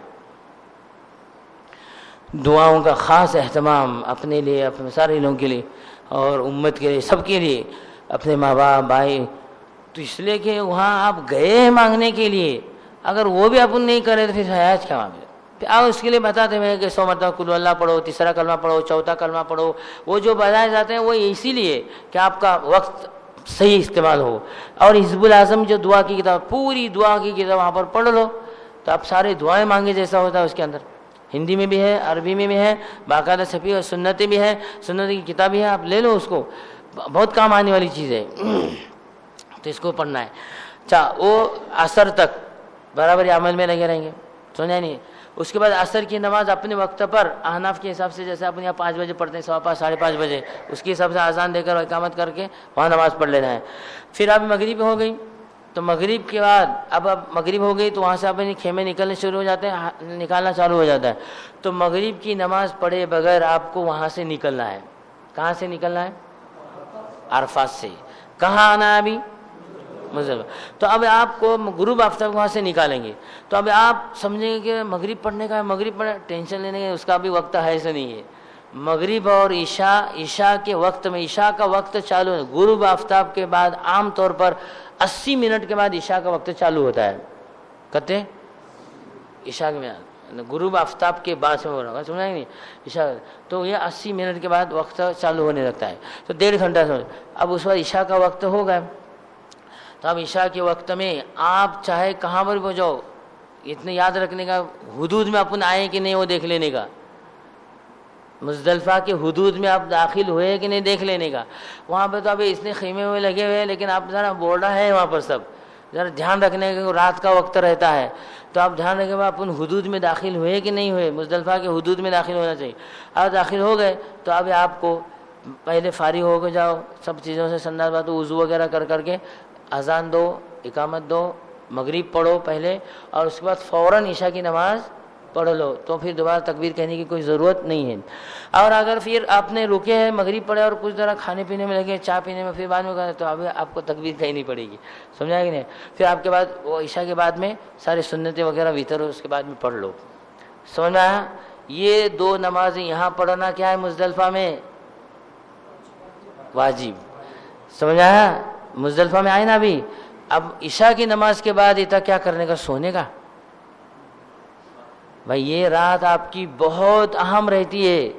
دعاؤں کا خاص اہتمام اپنے لیے، اپنے سارے لوگوں کے لیے اور امت کے لیے، سب کے لیے، اپنے ماں باپ بھائی. تو اس لیے کہ وہاں آپ گئے ہیں مانگنے کے لیے، اگر وہ بھی اپن نہیں کرے تو پھر حیات کیا مانگے؟ آپ اس کے لیے بتاتے ہیں کہ 100 مرتبہ قل اللہ پڑھو، تیسرا کلمہ پڑھو، چوتھا کلمہ پڑھو. وہ جو بتائے جاتے ہیں وہ اسی لیے کہ آپ کا وقت صحیح استعمال ہو. اور حزب الاعظم جو دعا کی کتاب، پوری دعا کی کتاب وہاں پر پڑھ لو تو آپ سارے دعائیں مانگے جیسا ہوتا ہے. اس کے اندر ہندی میں بھی ہے، عربی میں بھی ہے، باقاعدہ چھپی اور سنتیں بھی ہیں، سنت کی کتاب بھی ہے، آپ لے لو اس کو، بہت کام آنے والی چیز ہے. تو اس کو پڑھنا ہے. اچھا، وہ عصر تک برابر عمل میں لگے رہیں گے. سمجھا نہیں؟ اس کے بعد عصر کی نماز اپنے وقت پر احناف کے حساب سے، جیسے اپنے یہاں 5 بجے پڑھتے ہیں، 5:15 5:30 بجے، اس کے حساب سے اذان دے کر اور اقامت کر کے وہاں نماز پڑھ لینا ہے. پھر اب مغرب ہو گئی تو مغرب کے بعد اب مغرب ہو گئی تو وہاں سے اپنے خیمے نکلنے شروع ہو جاتے ہیں، نکالنا چالو ہو جاتا ہے. تو مغرب کی نماز پڑھے بغیر آپ کو وہاں سے نکلنا ہے. کہاں سے نکلنا ہے؟ عرفات سے. کہاں آنا ہے ابھی؟ مزدلفہ. تو اب آپ کو غروب آفتاب وہاں سے نکالیں گے تو اب آپ سمجھیں گے کہ مغرب پڑھنے کا ہے، مغرب پڑھنے، ٹینشن لینے کا اس کا بھی وقت ہے ایسا نہیں ہے. مغرب اور عشاء کے وقت میں، عشاء کا وقت چالو ہے غروب آفتاب کے بعد. عام طور پر 80 منٹ کے بعد عشاء کا وقت چالو ہوتا ہے. کہتے ہیں عشاء کے بعد، غروب آفتاب کے بعد سے ہو رہا ہے، سمجھا نہیں؟ عشاء تو یہ 80 منٹ کے بعد وقت چالو ہونے لگتا ہے. تو 1.5 گھنٹہ سمجھ. اب اس وقت عشاء کا وقت ہو گیا تو اب عشاء کے وقت میں آپ چاہے کہاں پر بھی جاؤ، اتنے یاد رکھنے کا حدود میں اپن آئے کہ نہیں وہ دیکھ لینے کا. مزدلفہ کے حدود میں آپ داخل ہوئے کہ نہیں دیکھ لینے کا. وہاں پہ تو ابھی اتنے خیمے ہوئے لگے ہوئے ہیں، لیکن آپ ذرا بورڈا ہے وہاں پر سب، ذرا دھیان رکھنے کا. رات کا وقت رہتا ہے تو آپ دھیان رکھیں گے اپن حدود میں داخل ہوئے کہ نہیں ہوئے. مزدلفہ کے حدود میں داخل ہونا چاہیے. اب داخل ہو گئے تو اب آپ کو پہلے فارغ ہو کے جاؤ سب چیزوں سے، سنت بات وضو وغیرہ کر کے اذان دو، اقامت دو، مغرب پڑھو پہلے، اور اس کے بعد فوراً عشاء کی نماز پڑھ لو. تو پھر دوبارہ تکبیر کہنے کی کوئی ضرورت نہیں ہے. اور اگر پھر آپ نے رکے ہیں مغرب پڑھے اور کچھ ذرا کھانے پینے میں لگے، چائے پینے میں، پھر بعد میں کرے تو ابھی آپ کو تکبیر کہنی پڑے گی. سمجھا کہ نہیں؟ پھر آپ کے بعد وہ عشاء کے بعد میں سارے سنتیں وغیرہ وطر اس کے بعد میں پڑھ لو. سمجھ میں آیا؟ یہ 2 نمازیں یہاں پڑھنا کیا ہے مزدلفہ میں؟ واجب. سمجھ آیا؟ مزدلفہ میں آئے نا ابھی. اب عشاء کی نماز کے بعد اتنا کیا کرنے کا؟ سونے کا. بھائی یہ رات آپ کی بہت اہم رہتی ہے،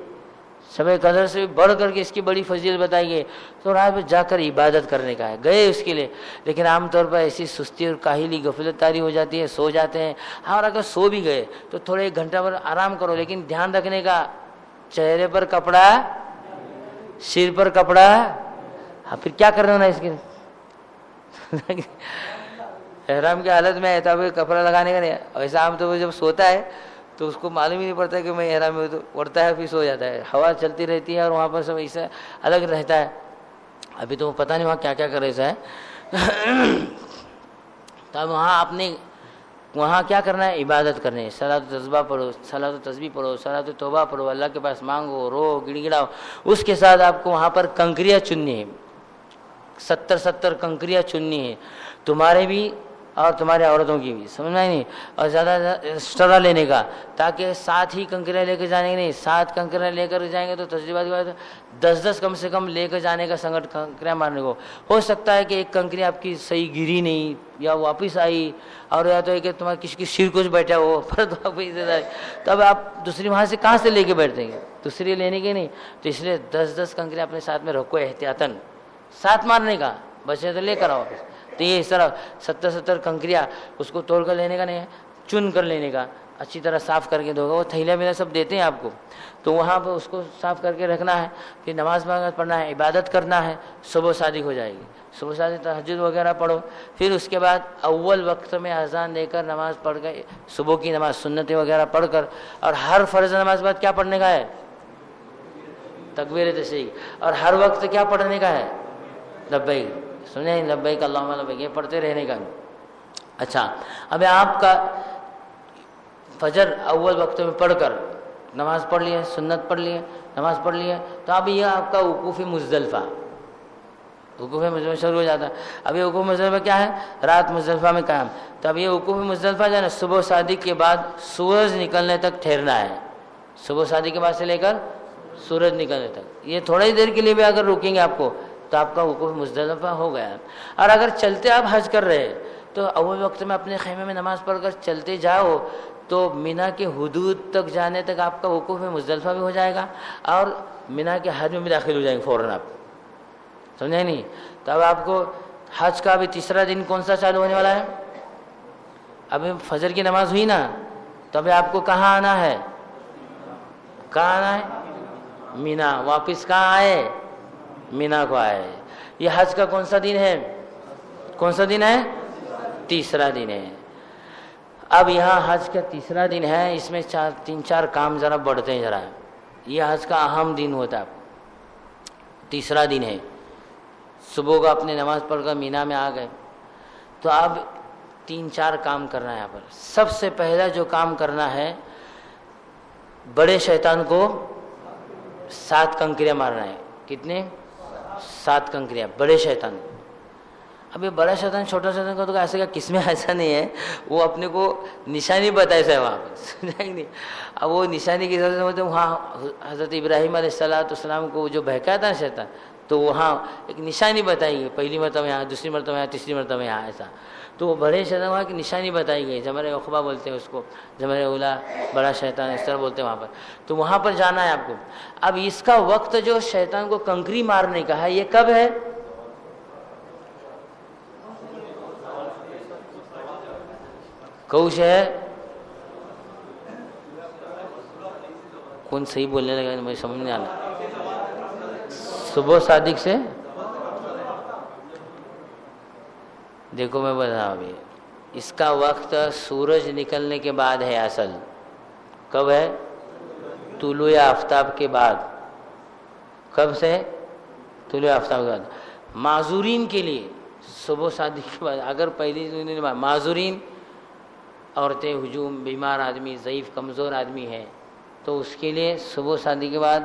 شب قدر سے بڑھ کر کے اس کی بڑی فضیلت بتائی گئی. تو رات میں جا کر عبادت کرنے کا ہے، گئے اس کے لیے. لیکن عام طور پر ایسی سستی اور کاہلی غفلت طاری ہو جاتی ہے، سو جاتے ہیں. اور اگر سو بھی گئے تو تھوڑے 1 گھنٹہ پر آرام کرو، لیکن دھیان رکھنے کا چہرے پر کپڑا، سر پر کپڑا. ہاں پھر کیا کرنا ہے اس کے احرام کی حالت میں ہے تو ابھی کپڑا لگانے کا نہیں. ایسا عام طور پر جب سوتا ہے تو اس کو معلوم ہی نہیں پڑتا کہ میں احرام میں، تو اڑتا ہے پھر سو جاتا ہے. ہوا چلتی رہتی ہے اور وہاں پر سب ایسا الگ رہتا ہے. ابھی تو پتہ نہیں وہاں کیا کیا کر ایسا ہے. تو اب وہاں آپ نے وہاں کیا کرنا ہے؟ عبادت کرنے. صلاۃ و تسبیح پڑھو، صلاۃ و تسبیح پڑھو، صلاۃ و توبہ پڑھو، اللہ کے پاس مانگو، رو، گڑ گڑاؤ. اس کے ساتھ آپ کو وہاں پر کنکریاں چننی ہے، 70 کنکریاں چننی ہے، تمہارے بھی اور تمہارے عورتوں کی بھی. سمجھنا ہی نہیں؟ اور زیادہ اسٹرا لینے کا، تاکہ 7 ہی کنکریاں لے کے جانے کے نہیں. 7 کنکریاں لے کر جائیں گے تو تجربات کے بعد 10 کم سے کم لے کر جانے کا سنگت کنکریاں مارنے کو. ہو سکتا ہے کہ ایک کنکری آپ کی صحیح گری نہیں یا واپس آئی، اور یا تو ہے کہ تمہارا کسی کی سر کچھ بیٹھا ہو پر تو اب آپ دوسری وہاں سے کہاں سے لے کے بیٹھیں گے؟ دوسری لینے کی نہیں. تو اس لیے 10 کنکریاں اپنے ساتھ میں رکھو احتیاطاً. 7 مارنے کا بچے تو لے کر آؤ واپس. تو یہ اس طرح 70 کنکریاں اس کو توڑ کر لینے کا نہیں ہے، چن کر لینے کا. اچھی طرح صاف کر کے دھوگا. وہ تھیلا میلا سب دیتے ہیں آپ کو, تو وہاں پہ اس کو صاف کر کے رکھنا ہے. پھر نماز پڑھنا ہے, عبادت کرنا ہے, صبح صادق ہو جائے گی. صبح صادق تہجد وغیرہ پڑھو. پھر اس کے بعد اول وقت میں اذان دے کر نماز پڑھ کر, صبح کی نماز سنتیں وغیرہ پڑھ کر, اور ہر فرض نماز کے بعد کیا پڑھنے کا ہے؟ تکبیر تشریق. اور ہر وقت کیا پڑھنے کا ہے؟ لبیک. سنیں, لبیک اللہم لبیک, یہ پڑھتے رہنے کا. اچھا, اب آپ کا فجر اول وقت میں پڑھ کر نماز پڑھ لیے, سنت پڑھ لیے, نماز پڑھ لیے, تو اب یہ آپ کا وقوف مزدلفہ, وقوف مزدلفہ شروع ہو جاتا ہے. اب یہ وقوف مزدلفہ کیا ہے؟ رات مزدلفہ میں قیام. تو اب یہ وقوف مزدلفہ جو ہے نا, صبح صادق کے بعد سورج نکلنے تک ٹھہرنا ہے. صبح صادق کے بعد سے لے کر سورج نکلنے تک, یہ تھوڑی دیر کے لیے بھی اگر روکیں گے آپ کو تو آپ کا وقوف مزدلفہ ہو گیا. اور اگر چلتے آپ حج کر رہے تو اول وقت میں اپنے خیمے میں نماز پڑھ کر چلتے جاؤ تو مینا کے حدود تک جانے تک آپ کا وقوف مزدلفہ بھی ہو جائے گا, اور مینا کے حج میں بھی داخل ہو جائیں گے فوراً. آپ سمجھے نہیں؟ تو اب آپ کو حج کا بھی تیسرا دن کون سا چالو ہونے والا ہے؟ ابھی فجر کی نماز ہوئی نا, تو ابھی آپ کو کہاں آنا ہے؟ کہاں آنا ہے؟ مینا. واپس کہاں آئے؟ مینا کو آئے. یہ حج کا کون سا دن ہے؟ کون سا دن ہے؟ تیسرا دن ہے. اب یہاں حج کا تیسرا دن ہے, اس میں تین چار کام ذرا بڑھتے ہیں ذرا. یہ حج کا اہم دن ہوتا ہے. تیسرا دن ہے, صبح کو اپنے نماز پڑھ کر مینا میں آ گئے, تو اب تین چار کام کرنا ہے یہاں پر. سب سے پہلا جو کام کرنا ہے, بڑے شیطان کو 7 کنکریاں مارنا ہے. کتنے؟ 7 کنکریاں بڑے شیطان. اب یہ بڑا شیطان چھوٹا شیطان کا تو ایسے کا کس میں ایسا نہیں ہے, وہ اپنے کو نشانی بتائے سے وہاں پہ نہیں. اب وہ نشانی کی ضرورت ہے, وہاں حضرت ابراہیم علیہ السلام کو جو بہکایا تھا شیطان, تو وہاں ایک نشانی بتائی گئی, پہلی مرتبہ یہاں, دوسری مرتبہ یہاں, تیسری مرتبہ یہاں, ایسا. تو وہ بڑے شیطان وہاں کی نشانی بتائی گئی, جمر عقبہ بولتے ہیں اس کو, جمر اولا بڑا شیطان اس طرح بولتے ہیں وہاں پر. تو وہاں پر جانا ہے آپ کو. اب اس کا وقت جو شیطان کو کنکری مارنے کا ہے, یہ کب ہے؟ کوش ہے, کون صحیح بولنے لگا مجھے سمجھ نہیں آنا. صبح صادق سے دیکھو میں بتا, ابھی اس کا وقت سورج نکلنے کے بعد ہے. اصل کب ہے؟ طلوع آفتاب کے بعد. کب سے؟ طلوع آفتاب کے بعد. معذورین کے لیے صبح صادق کے بعد, اگر پہلی معذورین عورتیں, ہجوم, بیمار آدمی, ضعیف کمزور آدمی ہے, تو اس کے لیے صبح صادق کے بعد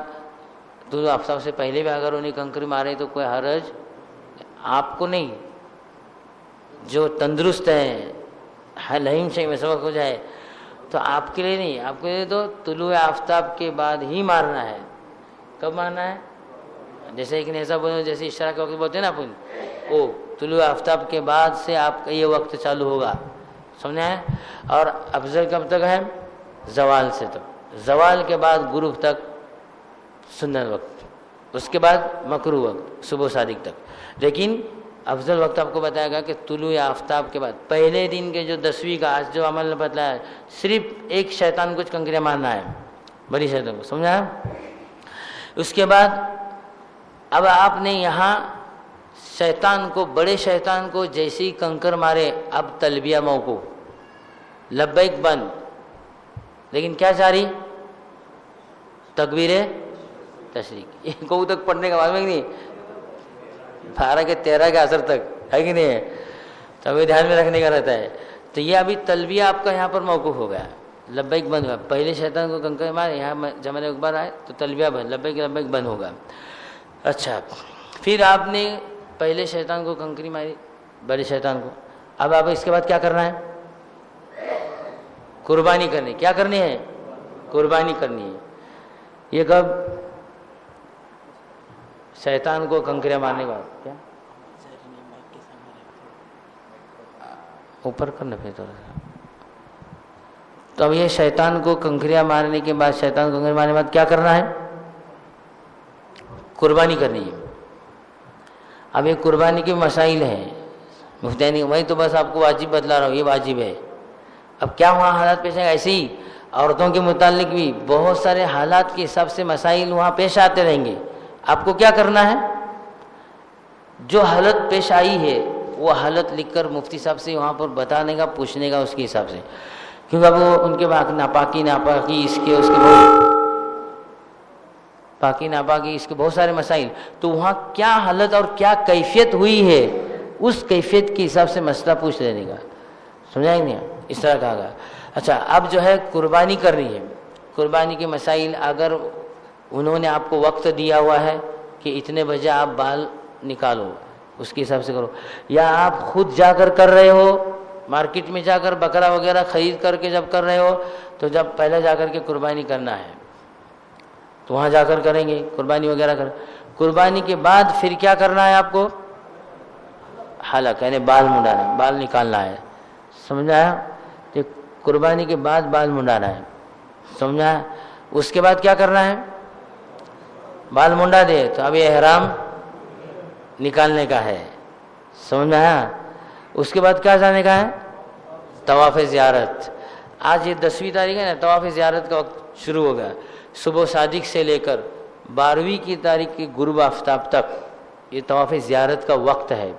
طلوع آفتاب سے پہلے بھی اگر انہیں کنکری مارے تو کوئی حرج آپ کو نہیں. جو تندرست ہے, لہیم شہیم میں سبق ہو جائے, تو آپ کے لیے نہیں. آپ کے لیے تو طلوع آفتاب کے بعد ہی مارنا ہے. کب مارنا ہے؟ جیسے ایک نیزہ بولے, جیسے اشراق کے وقت بولتے ہیں نا اپن, وہ طلوع آفتاب کے بعد سے آپ کا یہ وقت چالو ہوگا. سمجھا ہے؟ اور افضل کب تک ہے؟ زوال سے تک. زوال کے بعد غروب تک سنت وقت, اس کے بعد مکروہ وقت صبح صادق تک. لیکن افضل وقت آپ کو بتائے گا کہ طلوع آفتاب کے بعد پہلے دن کے جو 10ویں کا آج جو عمل بتلایا ہے, صرف ایک شیطان کچھ کنکریاں مارنا ہے, بڑی شیطان کو. سمجھا؟ اس کے بعد اب آپ نے یہاں شیطان کو, بڑے شیطان کو جیسے ہی کنکر مارے, اب تلبیہ موقوف, لبیک بند, لیکن کیا جاری؟ تکبیر تشریق. یہ کو تک پڑھنے کا معلوم ہے کہ نہیں؟ 12 کے 13 کے اثر تک ہے کہ نہیں ہے؟ تو ابھی دھیان میں رکھنے کا رہتا ہے. تو یہ ابھی تلبیہ آپ کا یہاں پر موقوف ہو گیا, لبیک بند ہوا. پہلے شیطان کو کنکر مارے, یہاں جمع اکبر آئے تو تلبیہ بند, لبیک بند ہوگا. اچھا, پھر آپ نے پہلے شیطان کو کنکری ماری, بڑے شیطان کو. اب آپ اس کے بعد کیا کرنا ہے؟ قربانی کرنی. کیا کرنی ہے؟ قربانی کرنی ہے. یہ کب؟ شیطان کو کنکریاں مارنے کے بعد. کیا اوپر کرنا پھر تھوڑا سا. تو اب یہ شیطان کو کنکریاں مارنے کے بعد, شیطان کو کنکریاں مارنے کے بعد کیا کرنا ہے؟ قربانی کرنی ہے. اب یہ قربانی کے مسائل ہیں مفتیانی, وہی تو بس آپ کو واجب بتلا رہا ہوں, یہ واجب ہے. اب کیا وہاں حالات پیش ہے؟ ایسے ہی عورتوں کے متعلق بھی بہت سارے حالات کے حساب سے مسائل وہاں پیش آتے رہیں گے. آپ کو کیا کرنا ہے؟ جو حالت پیش آئی ہے وہ حالت لکھ کر مفتی صاحب سے وہاں پر بتانے کا، پوچھنے کا اس کے حساب سے، کیونکہ اب وہ ان کے ناپاکی اس کے پاکی اس کے بہت سارے مسائل، تو وہاں کیا حالت اور کیا کیفیت ہوئی ہے اس کیفیت کے حساب سے مسئلہ پوچھ لینے کا. سمجھائیں گے؟ اس طرح کہا گا. اچھا، اب جو ہے قربانی کرنی ہے. قربانی کے مسائل، اگر انہوں نے آپ کو وقت دیا ہوا ہے کہ اتنے بجے آپ بال نکالو، اس کے حساب سے کرو، یا آپ خود جا کر رہے ہو، مارکیٹ میں جا کر بکرا وغیرہ خرید کر کے جب کر رہے ہو تو جب پہلے جا کر کے قربانی کرنا ہے تو وہاں جا کر کریں گے قربانی وغیرہ قربانی کے بعد پھر کیا کرنا ہے آپ کو؟ حلق، یعنی بال منڈانا، بال نکالنا ہے. سمجھا؟ کہ قربانی کے بعد بال منڈانا ہے. سمجھا؟ اس کے بعد کیا کرنا ہے؟ بال منڈا دے تو اب یہ احرام نکالنے کا ہے. سمجھا؟ اس کے بعد کیا جانے کا ہے؟ طواف زیارت. آج یہ 10ویں تاریخ ہے نا، طواف زیارت کا وقت شروع ہو گیا. صبح صادق سے لے کر 12ویں کی تاریخ کے غروب آفتاب تک یہ طواف زیارت کا وقت ہے.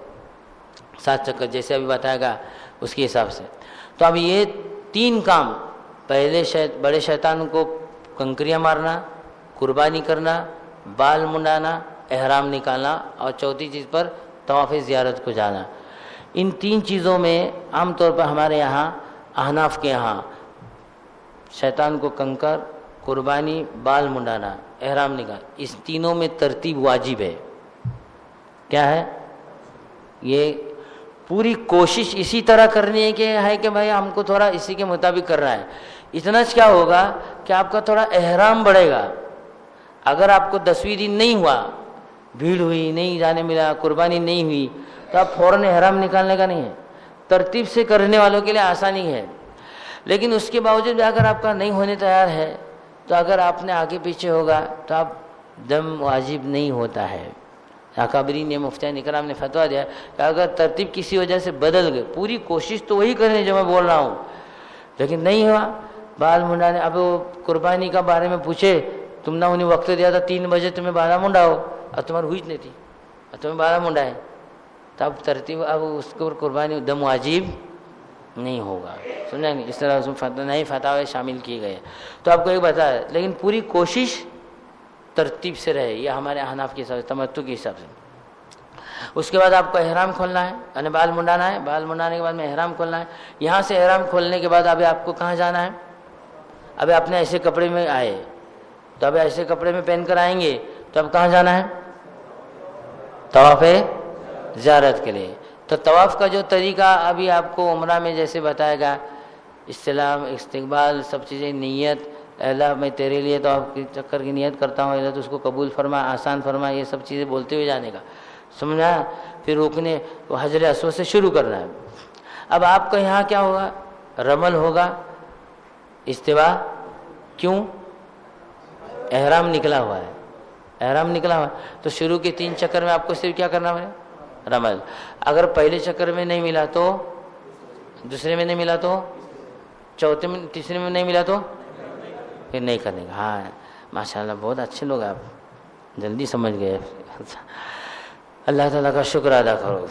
7 چکر جیسے ابھی بتایا گا اس کے حساب سے. تو اب یہ 3 کام، پہلے بڑے شیطان کو کنکریاں مارنا، قربانی کرنا، بال منڈانا، احرام نکالنا، اور چوتھی چیز پر طواف زیارت کو جانا. ان 3 چیزوں میں عام طور پر ہمارے یہاں احناف کے یہاں شیطان کو کنکر، قربانی، بال منڈانا، احرام نکال، اس تینوں میں ترتیب واجب ہے. کیا ہے؟ یہ پوری کوشش اسی طرح کرنی ہے کہ بھائی ہم کو تھوڑا اسی کے مطابق کرنا ہے. اتنا کیا ہوگا کہ آپ کا تھوڑا احرام بڑھے گا. اگر آپ کو 10ویں دن نہیں ہوا، بھیڑ ہوئی، نہیں جانے ملا، قربانی نہیں ہوئی، تو آپ فوراً احرام نکالنے کا نہیں ہے. ترتیب سے کرنے والوں کے لیے آسانی ہے. لیکن اس کے باوجود بھی اگر آپ کا نہیں ہونے تیار ہے تو اگر آپ نے آگے پیچھے ہوگا تو آپ دم واجب نہیں ہوتا ہے. اکابرین نے، مفتیان اکرام نے فتویٰ دیا کہ اگر ترتیب کسی وجہ سے بدل گئے، پوری کوشش تو وہی کریں جو میں بول رہا ہوں، لیکن نہیں ہوا، بال منڈانے، اب وہ قربانی کا بارے میں پوچھے، تم نے انہیں وقت دیا تھا 3 بجے تمہیں 12 منڈاؤ، اور تمہاری ہوئی نہیں تھی اور تمہیں 12 منڈائے، تب ترتیب اب اس کو قربانی دم واجب نہیں ہوگا. سمجھا نہیں؟ اس طرح اس میں نئے فتاوے شامل کیے گئے. تو آپ کو ایک بتایا، لیکن پوری کوشش ترتیب سے رہے. یہ ہمارے احناف کے حساب سے، تمتع کے حساب سے. اس کے بعد آپ کو احرام کھولنا ہے، یعنی بال منڈانا ہے. بال منڈانے کے بعد میں احرام کھولنا ہے. یہاں سے احرام کھولنے کے بعد ابھی آپ کو کہاں جانا ہے؟ ابھی آپ نے ایسے کپڑے میں آئے تو اب ایسے کپڑے میں پہن کر آئیں گے تو اب کہاں جانا ہے؟ طواف زیارت کے لیے. تو طواف کا جو طریقہ ابھی آپ کو عمرہ میں جیسے بتایا گا، استلام، استقبال، سب چیزیں، نیت، اللہ میں تیرے لیے تو آپ کی چکر کی نیت کرتا ہوں، اللہ تو اس کو قبول فرما، آسان فرما، یہ سب چیزیں بولتے ہوئے جانے کا. سمجھا؟ پھر رکنے وہ حجر اسود سے شروع کرنا ہے. اب آپ کا یہاں کیا ہوگا؟ رمل ہوگا، استوا. کیوں؟ احرام نکلا ہوا ہے. احرام نکلا ہوا تو شروع کے 3 چکر میں آپ کو صرف کیا کرنا ہے؟ رمل. اگر پہلے چکر میں نہیں ملا تو دوسرے میں نہیں ملا تو چوتھے میں، تیسرے میں نہیں ملا تو پھر نہیں کرنے کا. ہاں ماشاءاللہ بہت اچھے لوگ، آپ جلدی سمجھ گئے. اللہ تعالیٰ کا شکر ادا کرو.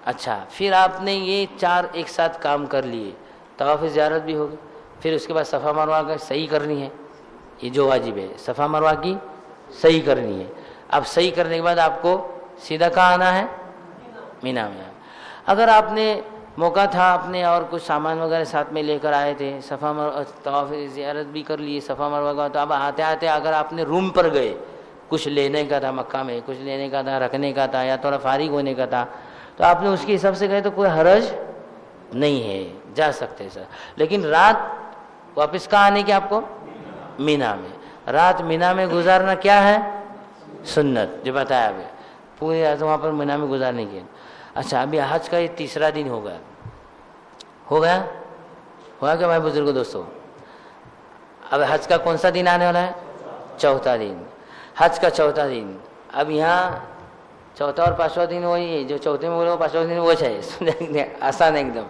اچھا، پھر آپ نے یہ 4 ایک ساتھ کام کر لیے، طواف زیارت بھی ہوگی، پھر اس کے بعد صفا مروہ کا صحیح کرنی ہے. یہ جو واجب ہے صفا مروہ کی صحیح کرنی ہے. اب صحیح کرنے کے بعد آپ کو سیدھا کہاں آنا ہے؟ مینا میں. اگر آپ نے موقع تھا، آپ نے اور کچھ سامان وغیرہ ساتھ میں لے کر آئے تھے، صفا مروہ طواف زیارت بھی کر لیے، صفا مروہ کا، تو اب آتے آتے اگر آپ نے روم پر گئے، کچھ لینے کا تھا مکہ میں، کچھ لینے کا تھا، رکھنے کا تھا، یا تھوڑا فارغ ہونے کا تھا، تو آپ نے اس کے حساب سے گئے تو کوئی حرج نہیں ہے، جا سکتے سر. لیکن رات واپس کہاں آنے کی آپ کو؟ مینا میں. رات مینا میں گزارنا کیا ہے؟ سنت، جو بتایا ابھی. پوری رات وہاں پر مینا میں گزارنے کی. اچھا، ابھی حج کا یہ 3را دن ہو گیا. ہوا کہ بھائی بزرگوں دوستوں؟ اب حج کا کون سا دن آنے والا ہے؟ 4تھا دن. حج کا 4تھا دن. اب یہاں 4تھا اور 5واں دن وہی ہے، جو 4تھے میں بولے وہ 5واں دن وہ ہے. آسان ہے ایک دم.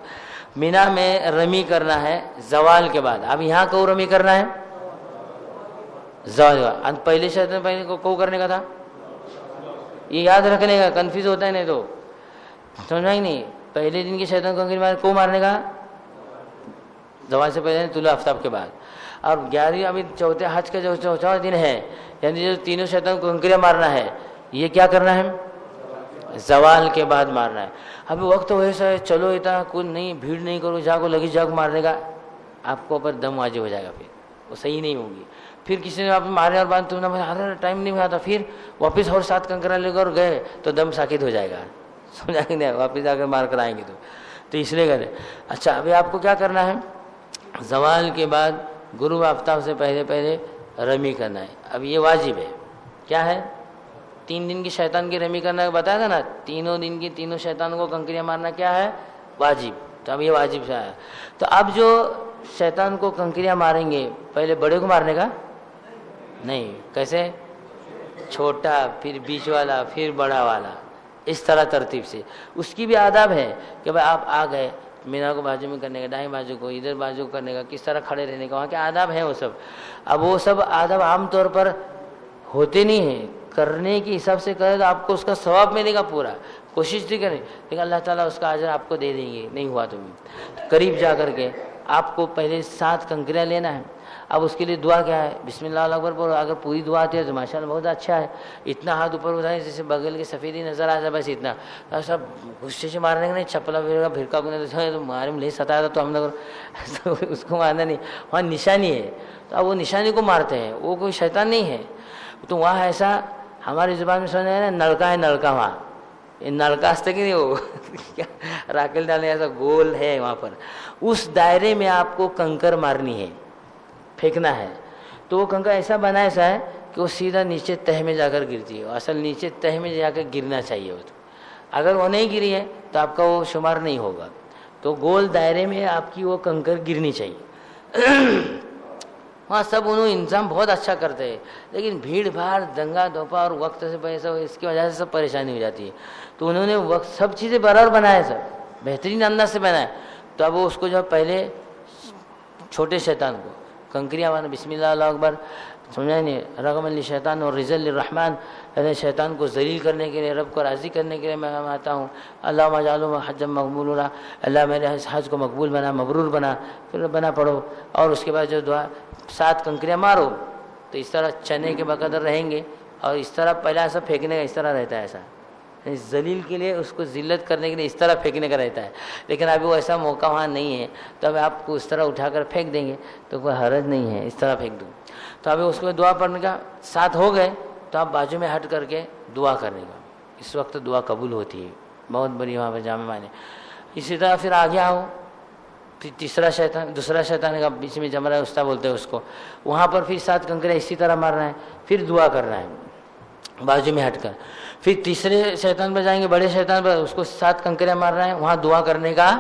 مینا میں رمی کرنا ہے زوال کے بعد. اب یہاں کو رمی کرنا ہے زوال. پہلے شیطان پہلے کو کرنے کا تھا, یہ یاد رکھنے کا, کنفیوز ہوتا ہے نہیں تو سمجھا ہی نہیں. پہلے دن کے شیطان کو مارنے کا زوال سے پہلے طلوع آفتاب کے بعد. اور 11ویں ابھی چوتھے حج کا جو چوتھا دن ہے, یعنی جو تینوں شیطان کو کنکریاں مارنا ہے, یہ کیا کرنا ہے زوال کے بعد مارنا ہے. ابھی وقت ویسا ہے, چلو اتنا کچھ نہیں, بھیڑ نہیں کرو, جاگو لگی جاگ مارنے کا, آپ کو اوپر دم واجب ہو جائے گا, پھر وہ صحیح نہیں ہوگی. پھر کسی نے آپ مارے اور بعد تم نے ارے ٹائم نہیں ہوا تھا, پھر واپس اور 7 کنکرا لے کر گئے تو دم ساکت ہو جائے گا, سمجھا کہ نہیں, واپس جا کر مار کر آئیں گے تو اس لیے کرے. اچھا ابھی آپ کو کیا کرنا ہے, زوال کے بعد غروب آفتاب سے پہلے رمی کرنا ہے. اب یہ واجب ہے. کیا ہے 3 دن کی شیطان کی رمی کرنا بتایا تھا نا, تینوں دن کی تینوں شیطانوں کو کنکریاں مارنا کیا ہے واجب. تو اب یہ واجب سے آیا. تو اب جو شیطان کو کنکریاں ماریں گے, پہلے بڑے کو مارنے کا نہیں, کیسے چھوٹا پھر بیچ والا پھر بڑا والا, اس طرح ترتیب سے. اس کی بھی آداب ہے کہ بھائی آپ آ گئے, مینا کو بازو میں کرنے کا, دائیں بازو کو, ادھر بازو کرنے کا, کس طرح کھڑے رہنے کا, وہاں کے آداب ہیں وہ سب. اب وہ سب آداب عام طور پر ہوتے نہیں ہیں, کرنے کے حساب سے کرے تو آپ کو اس کا ثواب ملے گا پورا, کوشش نہیں کریں, لیکن اللہ تعالیٰ اس کا اجر آپ کو دے دیں گے. نہیں ہوا تو قریب جا کر کے آپ کو پہلے 7 کنکریاں لینا ہے. اب اس کے لیے دعا کیا ہے, بسم اللہ اللہ اکبر بولو. اگر پوری دعا آتی ہے تو ماشاء اللہ بہت اچھا ہے. اتنا ہاتھ اوپر اٹھائیں جیسے بغل کی سفیدی نظر آ جائے, بس اتنا. سب غصے سے مارنے کا نہیں, چپلا بھرکا کو نہیں تو مارے میں لے ستایا تھا تو ہم لوگ اس کو مارنا نہیں, وہاں نشانی ہے. تو اب وہ نشانی کو مارتے ہیں, وہ کوئی شیطان نہیں ہے. تو وہاں ایسا ہماری زبان میں سمجھ نا, نلکا ہے, نلکا وہاں یہ نلکا ہستے کہ نہیں, وہ راکل ڈالنے ایسا گول ہے وہاں پر. اس دائرے میں آپ کو کنکر مارنی ہے, پھینکنا ہے. تو وہ کنکر ایسا بنا ایسا ہے کہ وہ سیدھا نیچے تہ میں جا کر گرتی ہے. اصل نیچے تہ میں جا کر گرنا چاہیے وہ. تو اگر وہ نہیں گری ہے تو آپ کا وہ شمار نہیں ہوگا. تو گول دائرے میں آپ کی وہ کنکر گرنی چاہیے. وہاں سب انہوں انتظام بہت اچھا کرتے ہیں, لیکن بھیڑ بھاڑ دنگا دھوپا اور وقت سے پیسہ, اس کی وجہ سے سب پریشانی ہو جاتی ہے. تو انہوں نے وقت سب چیزیں برابر بنائے, سب بہترین انداز سے بنائے. تو اب وہ اس کو جو پہلے چھوٹے شیطان کو کنکریاں مارنا, بسم اللہ اللہ اکبر, سمجھا نہیں, رغم الشیطان اور رضا الرحمن, شیطان کو ذلیل کرنے کے لیے, رب کو راضی کرنے کے لیے میں آتا ہوں. اللہ اجعلہ حجا مقبولا, اللہ میرے حج کو مقبول بنا, مبرور بنا. پھر بنا پڑھو, اور اس کے بعد جو دعا 7 کنکریاں مارو. تو اس طرح چنے کے بقدر رہیں گے, اور اس طرح پہلا ایسا پھینکنے کا اس طرح رہتا ہے, ایسا ذلیل کے لیے, اس کو ذلت کرنے کے لیے اس طرح پھینکنے کا رہتا ہے. لیکن ابھی وہ ایسا موقع وہاں نہیں ہے, تو اب آپ کو اس طرح اٹھا کر پھینک دیں گے تو کوئی حرج نہیں ہے, اس طرح پھینک دوں. تو ابھی اس کو دعا پڑھنے کا 7 ہو گئے, تو آپ بازو میں ہٹ کر کے دعا کرنے کا. اس وقت دعا قبول ہوتی ہے, بہت بڑی وہاں پہ جامع معنی. اسی طرح پھر آگے آؤ, پھر دوسرا شیطان کا بیچ میں جمرہ وسطیٰ بولتے ہیں اس کو, وہاں پر پھر 7 کنکریاں اسی طرح مارنا ہے, پھر دعا کرنا ہے بازو میں ہٹ کر. پھر تیسرے شیطان پر جائیں گے, بڑے شیطان پر, اس کو 7 کنکریاں مارنا ہے, وہاں دعا کرنے کا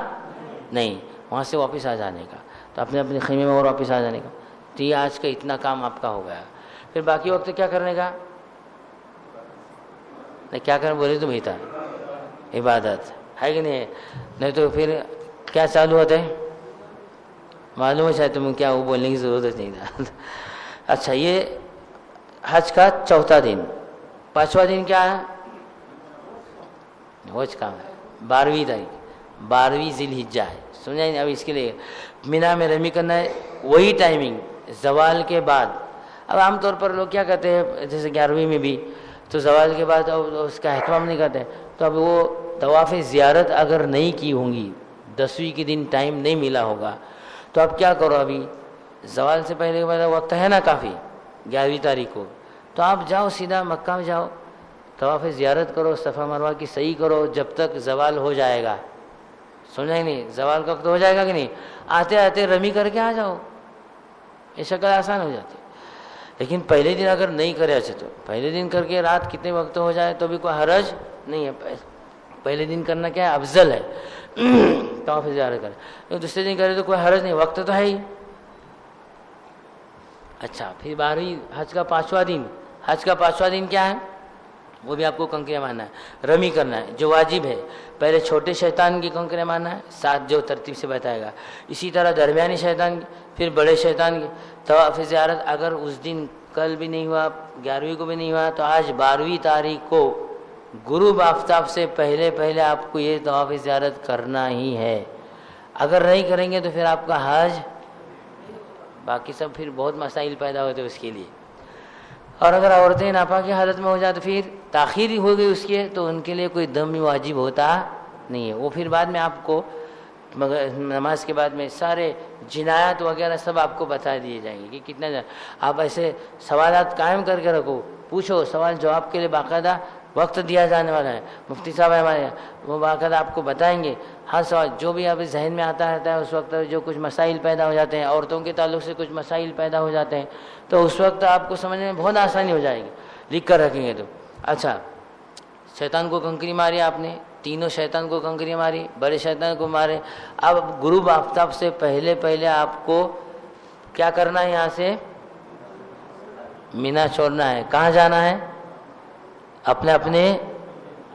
نہیں, وہاں سے واپس آ جانے کا. تو اپنے خیمے میں اور واپس آ جانے کا. تو یہ آج کا اتنا کام آپ کا ہو گیا. پھر باقی وقت کیا کرنے کا, نہیں کیا کرنا بولے تو بہتا عبادت ہے کہ نہیں, نہیں تو پھر کیا چالو ہوتا ہے معلوم ہے شاید تمہیں, کیا وہ بولنے کی ضرورت نہیں تھا. اچھا, یہ حج کا چوتھا دن. 5واں دن کیا ہے, حج کا 12ویں تاریخ, 12ویں ذی الحجہ ہے, سمجھا نہیں. اب اس کے لیے مینا میں رمی کرنا ہے, وہی ٹائمنگ زوال کے بعد. اب عام طور پر لوگ کیا کہتے ہیں, جیسے 11ویں میں بھی تو زوال کے بعد اس کا اہتمام نہیں کرتے. تو اب وہ طواف زیارت اگر نہیں کی ہوں گی, 10ویں کے دن ٹائم نہیں ملا ہوگا, تو اب کیا کرو, ابھی زوال سے پہلے وقت ہے نا کافی, 11ویں تاریخ کو, تو آپ جاؤ سیدھا مکہ میں جاؤ, طواف زیارت کرو, صفا مروہ کی صحیح کرو جب تک زوال ہو جائے گا. سمجھا ہی نہیں, زوال کا وقت ہو جائے گا کہ نہیں, آتے آتے رمی کر کے آ جاؤ, یہ شکل آسان ہو جاتی. لیکن پہلے دن اگر نہیں کرے اچھے, تو پہلے دن کر کے رات کتنے وقت ہو جائے تو بھی کوئی حرج نہیں ہے. پہلے دن کرنا کیا ہے, افضل ہے, طواف زیارت کرے. دوسرے دن کرے تو کوئی حرج نہیں, وقت تو ہے ہی. اچھا, پھر 12ویں حج کا 5واں دن. حج کا 5واں دن کیا ہے, وہ بھی آپ کو کنکریاں مارنا ہے. رمی کرنا ہے جو واجب ہے. پہلے چھوٹے شیطان کی کنکریاں مارنا ہے 7 جو ترتیب سے بتائے گا. اسی طرح درمیانی شیطان کی, پھر بڑے شیطان کی. طواف زیارت اگر اس دن کل بھی نہیں ہوا, 11ویں کو بھی نہیں ہوا, تو آج 12ویں تاریخ کو غروب آفتاب سے پہلے آپ کو یہ طواف زیارت کرنا ہی ہے. اگر نہیں کریں گے تو پھر آپ کا حج, باقی سب پھر بہت مسائل پیدا ہوتے اس کے لیے. اور اگر عورتیں ناپاکی حالت میں ہو جائے تو پھر تاخیر ہو گئی اس کے, تو ان کے لیے کوئی دم واجب ہوتا نہیں ہے. وہ پھر بعد میں آپ کو نماز کے بعد میں سارے جنایات وغیرہ سب آپ کو بتا دیے جائیں گے کہ کتنا. آپ ایسے سوالات قائم کر کے رکھو, پوچھو, سوال جواب کے لیے باقاعدہ وقت دیا جانے والا ہے. مفتی صاحب ہمارے وہ باقاعدہ آپ کو بتائیں گے ہر سوال جو بھی آپ ذہن میں آتا رہتا ہے. اس وقت جو کچھ مسائل پیدا ہو جاتے ہیں, عورتوں کے تعلق سے کچھ مسائل پیدا ہو جاتے ہیں, تو اس وقت آپ کو سمجھنے میں بہت آسانی ہو جائے گی, لکھ کر رکھیں گے تو. اچھا, شیطان کو کنکری ماری آپ نے, تینوں شیطان کو کنکری ماری, بڑے شیطان کو مارے. اب غروب آفتاب سے پہلے آپ کو کیا کرنا ہے؟ یہاں سے مینا چھوڑنا ہے. کہاں جانا ہے؟ اپنے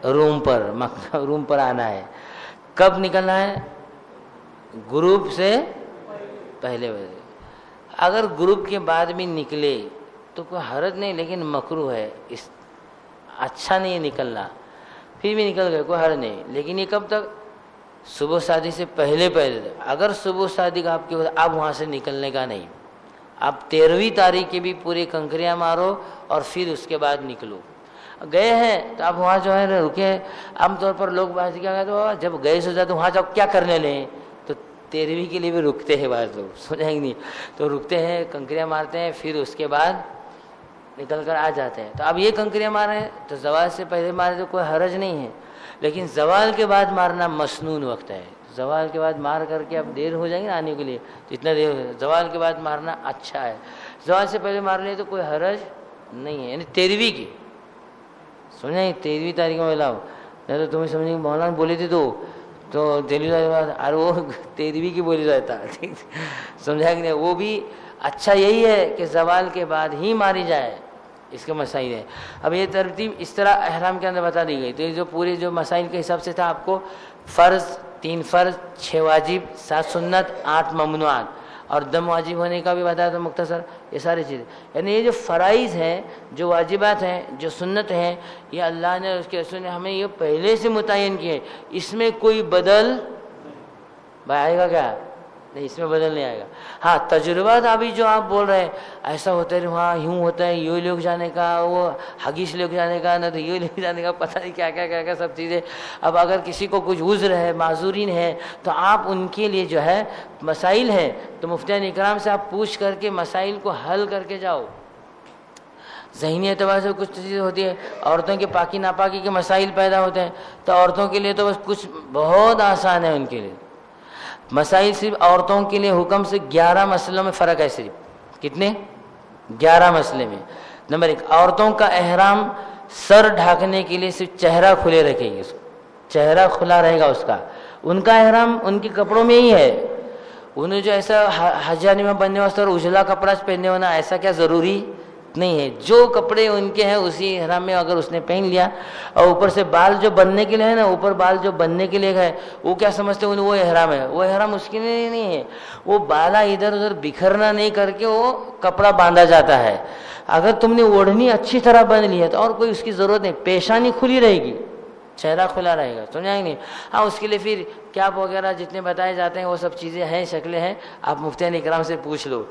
روم پر آنا ہے. کب نکلنا ہے؟ غروب سے پہلے. اگر غروب کے بعد بھی نکلے تو کوئی حرج نہیں, لیکن مکروہ ہے, اچھا نہیں ہے نکلنا. پھر بھی نکل گئے کوئی حرج نہیں, لیکن یہ کب تک؟ صبح شادی سے پہلے. اگر صبح شادی کا آپ کے اب وہاں سے نکلنے کا نہیں, آپ 13ویں تاریخ کے بھی پورے کنکریاں مارو اور پھر اس کے بعد نکلو. گئے ہیں تو آپ وہاں جو ہے رکے. عام طور پر لوگ بات کیا کہتے ہیں, جب گئے سو جاتے وہاں جب کیا کرنے لیں, تو 13ویں کے لیے بھی رکتے ہیں بعض لوگ, سمجھیں گے نہیں, تو رکتے ہیں, کنکریاں مارتے ہیں, پھر اس کے بعد نکل کر آ جاتے ہیں. تو اب یہ کنکریاں مارے ہیں تو زوال سے پہلے مارے تو کوئی حرج نہیں ہے, لیکن زوال کے بعد مارنا مسنون وقت ہے. زوال کے بعد مار کر کے اب دیر ہو جائیں گے آنے کے لیے, جتنا دیر ہو زوال کے بعد مارنا اچھا ہے. زوال سے پہلے مار لیں تو کوئی حرج نہیں ہے. یعنی 13ویں کی, سمجھیں 13ویں تاریخ میں لاؤ, نہیں تو تمہیں سمجھیں مولانا بولی تھی تو دہلی اور وہ 13ویں کی بولی رہتا, سمجھا کہ نہیں. وہ بھی اچھا یہی ہے کہ زوال کے بعد ہی ماری جائے, اس کے مسائل ہے. اب یہ ترتیب اس طرح احرام کے اندر بتا دی گئی. تو یہ جو پورے جو مسائل کے حساب سے تھا, آپ کو فرض 3 فرض 6 واجب 7 سنت 8 ممنوعات, اور دم واجب ہونے کا بھی بتایا تھا مختصر. یہ ساری چیزیں, یعنی یہ جو فرائض ہیں, جو واجبات ہیں, جو سنت ہیں, یہ اللہ نے اس کے رسول نے ہمیں یہ پہلے سے متعین کیے. اس میں کوئی بدل آئے گا کیا؟ نہیں, اس میں بدل نہیں آئے گا. ہاں, تجربات ابھی جو آپ بول رہے ہیں ایسا ہوتا ہے, وہاں یوں ہوتا ہے, یوں لوگ جانے کا, وہ حگیش لوگ جانے کا, نہ تو یوں لوگ جانے کا, پتہ نہیں کیا کیا کیا کیا سب چیزیں. اب اگر کسی کو کچھ عذر ہے, معذورین ہے, تو آپ ان کے لیے جو ہے مسائل ہیں, تو مفتیان اکرام سے آپ پوچھ کر کے مسائل کو حل کر کے جاؤ. ذہنی اعتبار سے کچھ چیزیں ہوتی ہے, عورتوں کے پاکی ناپاکی کے مسائل پیدا ہوتے ہیں, تو عورتوں کے لیے تو بس کچھ بہت آسان ہے. ان کے لیے مسائل صرف عورتوں کے لیے حکم سے 11 مسئلوں میں فرق ہے. صرف کتنے؟ 11 مسئلے میں. نمبر 1, عورتوں کا احرام سر ڈھانکنے کے لیے صرف چہرہ کھلے رکھیں گے, چہرہ کھلا رہے گا اس کا. ان کا احرام ان کے کپڑوں میں ہی ہے. انہیں جو ایسا حجانی میں بننے واسطے اور اجلا کپڑا پہننے ہونا ایسا کیا ضروری نہیں ہے. جو کپڑے ان کے ہیں اسی احرام میں اگر اس نے پہن لیا, اور اوپر سے بال جو بننے کے لیے ہے نا, اوپر بال جو بننے کے لیے ہے, وہ کیا سمجھتے ہیں وہ احرام ہے. وہ احرام اس کے لیے نہیں ہے. وہ بالا ادھر ادھر بکھرنا نہیں کر کے وہ کپڑا باندھا جاتا ہے. اگر تم نے اوڑھنی اچھی طرح بن لی ہے تو اور کوئی اس کی ضرورت نہیں, پیشانی کھلی رہے گی, چہرہ کھلا رہے گا, سمجھا نہیں. ہاں, اس کے لیے پھر کیپ وغیرہ جتنے بتائے جاتے ہیں وہ سب چیزیں ہیں, شکلیں ہیں, آپ مفتیان اکرام سے پوچھ لو.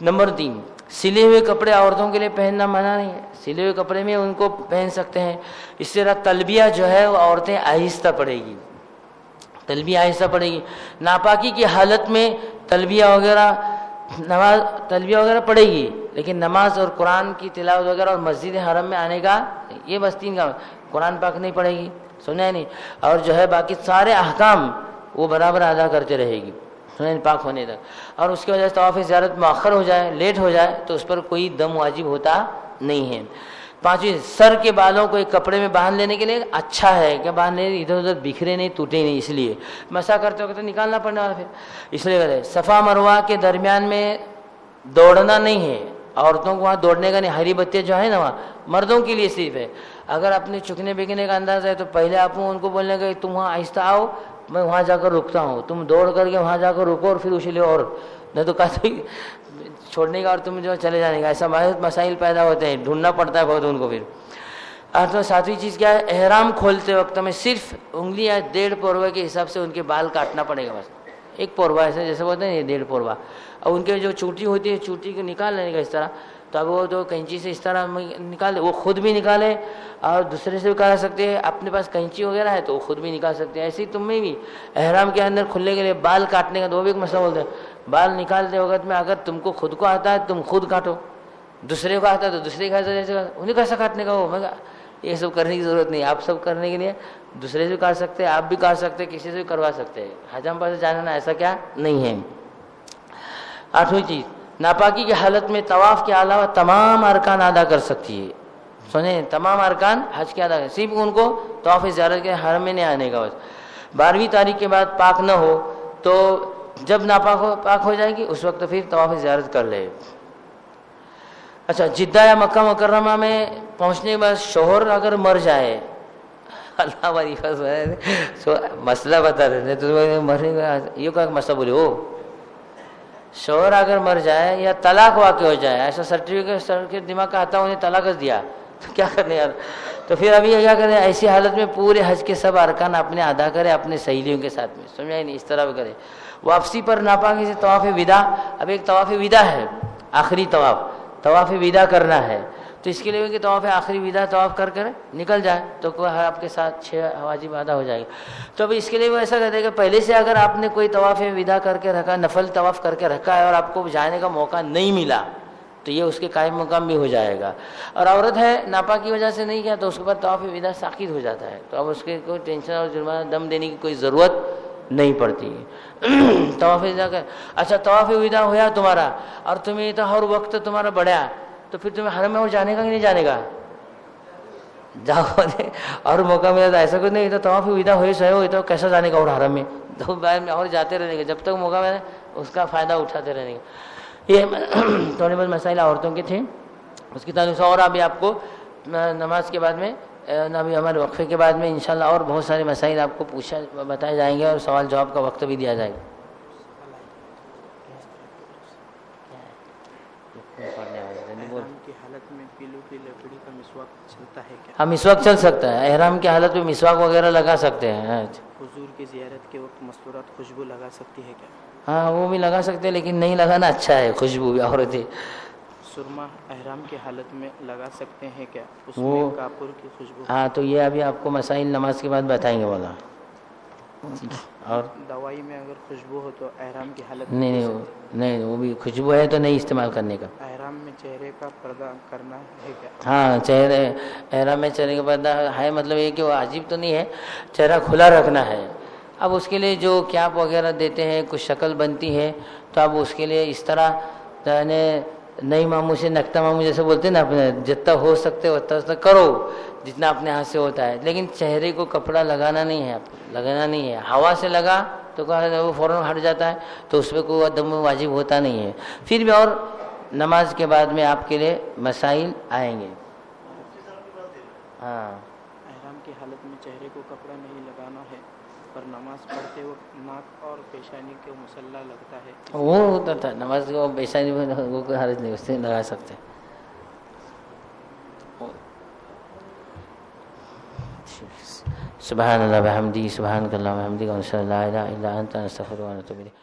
نمبر 3, سلے ہوئے کپڑے عورتوں کے لیے پہننا منع نہیں ہے. سلے ہوئے کپڑے میں ان کو پہن سکتے ہیں. اس طرح تلبیہ جو ہے وہ عورتیں آہستہ پڑھے گی, تلبیہ آہستہ پڑھے گی. ناپاکی کی حالت میں تلبیہ وغیرہ پڑھے گی, لیکن نماز اور قرآن کی تلاوت وغیرہ اور مسجد حرم میں آنے کا یہ بس 3 کام. قرآن پاک نہیں پڑھے گی, سنا نہیں, اور جو ہے باقی سارے احکام وہ برابر ادا کرتے رہے گی سنن پاک ہونے تک. اور اس کی وجہ سے طواف زیارت مؤخر ہو جائے, لیٹ ہو جائے, تو اس پر کوئی دم واجب ہوتا نہیں ہے. 5ویں, سر کے بالوں کو ایک کپڑے میں باندھ لینے کے لیے اچھا ہے کہ باندھ لے, ادھر ادھر بکھرے نہیں, ٹوٹے نہیں, اس لیے مسا کرتے وقت تو نکالنا پڑنے والا پھر, اس لیے صفا مروہ کے درمیان میں دوڑنا نہیں ہے. عورتوں کو وہاں دوڑنے کا نہیں, ہری بتیاں جو ہے نا وہاں مردوں کے لیے صرف ہے. اگر اپنے چکنے بیکنے کا انداز ہے تو پہلے آپ ان کو بولنے کا تم وہاں آہستہ آؤ, میں وہاں جا کر رکتا ہوں, تم دوڑ کر کے وہاں جا کر رکو اور پھر اچھلے, اور نہیں تو کہا چھوڑنے کا اور تم جو چلے جانے کا. ایسا بہت مسائل پیدا ہوتے ہیں, ڈھونڈنا پڑتا ہے بہت ان کو. پھر تو ساتویں چیز کیا ہے, احرام کھولتے وقت میں صرف انگلی یا 1.5 پوروا کے حساب سے ان کے بال کاٹنا پڑے گا. بس 1 پوروا ایسے جیسے بولتے ہیں 1.5 پوروا. اور ان کے جو چوٹی ہوتی ہے چوٹی کو نکال لینے کا اس طرح, تو اب وہ تو کینچی سے اس طرح نکالے, وہ خود بھی نکالے اور دوسرے سے بھی کرا سکتے ہیں. اپنے پاس کینچی وغیرہ ہے تو وہ خود بھی نکال سکتے ہیں. ایسے ہی تم میں بھی احرام کے اندر کھلنے کے لیے بال کاٹنے کا, تو وہ بھی ایک مسئلہ بولتے ہیں. بال نکالتے وقت میں اگر تم کو خود کو آتا ہے تم خود کاٹو, دوسرے کو آتا ہے تو دوسرے کا جیسے انہیں کیسا کاٹنے کا. وہ میں یہ سب کرنے کی ضرورت نہیں. آپ سب کرنے کے لیے دوسرے سے بھی کاٹ سکتے ہیں, آپ بھی کاٹ سکتے ہیں, کسی سے بھی کروا سکتے ہیں. حجام پاس جانا ایسا کیا نہیں ہے. 8ویں چیز, ناپاکی کی حالت میں طواف کے علاوہ تمام ارکان ادا کر سکتی ہے. سنیں, تمام ارکان حج کے ادا کر, صرف ان کو طواف زیارت کے حرم میں نہیں آنے کا. بس 12ویں تاریخ کے بعد پاک نہ ہو تو جب پاک ہو جائے گی اس وقت پھر طواف زیارت کر لے. اچھا, جدہ یا مکہ مکرمہ میں پہنچنے کے بعد شوہر اگر مر جائے, اللہ ہماری مسئلہ بتا دیتے تو مرنے کا یہ کا مسئلہ بولے. ہو شوہر اگر مر جائے یا طلاق واقع ہو جائے, ایسا سرٹیفکیٹ دماغ کا آتا انہیں طلاق دیا تو کیا کرنے یار. تو پھر ابھی کیا کریں, ایسی حالت میں پورے حج کے سب ارکان اپنے ادا کرے اپنے سہیلیوں کے ساتھ میں. سمجھا ہی نہیں, اس طرح بھی کرے. واپسی پر ناپاکی سے طواف وداع, اب ایک طواف وداع ہے, آخری طواف وداع کرنا ہے. تو اس کے لیے کہ طواف آخری وداع طواف کر نکل جائے تو کوئی آپ کے ساتھ 6 واجب ادا ہو جائے گا. تو اب اس کے لیے وہ ایسا کہتے ہیں کہ پہلے سے اگر آپ نے کوئی طواف وداع کر کے رکھا, نفل طواف کر کے رکھا ہے اور آپ کو جانے کا موقع نہیں ملا تو یہ اس کے قائم مقام بھی ہو جائے گا. اور عورت ہے ناپاکی کی وجہ سے نہیں کیا تو اس کے بعد طواف وداع ساقط ہو جاتا ہے. تو اب اس کے کوئی ٹینشن اور جرمانہ دم دینے کی کوئی ضرورت نہیں پڑتی. طواف وداع کر, اچھا طواف وداع ہوا تمہارا اور تمہیں تو ہر وقت تمہارا بڑھیا, تو پھر تمہیں حرم میں اور جانے کا کہ نہیں جانے کا, جاؤ. اور موقع ملا تو ایسا کچھ نہیں, تو طواف وداع ہوئے سو ہو تو کیسا جانے کا اور حرم میں, تو بعد میں اور جاتے رہنے کا, جب تک موقع ملا اس کا فائدہ اٹھاتے رہنے کا. یہ تھوڑے بہت مسائل عورتوں کے تھے. اس کی تعلق سے اور ابھی آپ کو نماز کے بعد میں, ابھی ہمارے وقفے کے بعد میں انشاءاللہ اور بہت سارے مسائل آپ کو بتائے جائیں گے اور سوال جواب کا وقت بھی دیا جائے گا. کی حالت میں پیلو کی لکڑی کا مسواک چلتا ہے کیا؟ ہاں مسواک چل سکتا ہے. احرام کی حالت میں مسواک وغیرہ لگا سکتے ہیں. حضور کی زیارت کے وقت مستورات خوشبو لگا سکتی ہے کیا؟ ہاں وہ بھی لگا سکتے ہیں, لیکن نہیں لگانا اچھا ہے, خوشبو بھی. عورتیں سرما احرام کی حالت میں لگا سکتے ہیں کیا؟ اس میں کافور کی خوشبو. ہاں تو یہ ابھی آپ کو مسائل نماز کے بعد بتائیں گے والا. اور دوائی میں اگر خوشبو ہو تو احرام کی حالت نہیں وہ بھی خوشبو ہے تو نہیں استعمال کرنے کا. احرام میں چہرے کا پردہ کرنا ہے کیا؟ ہاں احرام میں چہرے کا پردہ ہے, مطلب یہ کہ وہ عجیب تو نہیں ہے, چہرہ کھلا رکھنا ہے. اب اس کے لیے جو کیپ وغیرہ دیتے ہیں کچھ شکل بنتی ہے, تو اب اس کے لیے اس طرح نئی ماموں سے نکتا ماموں جیسے بولتے ہیں نا, اپنے جتنا ہو سکتے اتنا کرو جتنا اپنے ہاتھ سے ہوتا ہے, لیکن چہرے کو کپڑا لگانا نہیں ہے. ہوا سے لگا تو وہ فوراً ہٹ جاتا ہے, تو اس پہ کوئی دم واجب ہوتا نہیں ہے. پھر بھی اور نماز کے بعد میں آپ کے لیے مسائل آئیں گے. ہاں احرام کی حالت میں چہرے کو کپڑا نہیں لگانا ہے, پر نماز پڑھتے وقت ناک اور پیشانی کو مسلح لگتا ہے. وہ ہوتا تھا نماز کو پیشانی میں, وہ کوئی حرج نہیں, اس سے لگا سکتے. سبحان اللہ بحمدی, سبحانک اللہم وبحمدک, اشہد ان لا الہ الا انت, نستغفرک ونتوب الیک.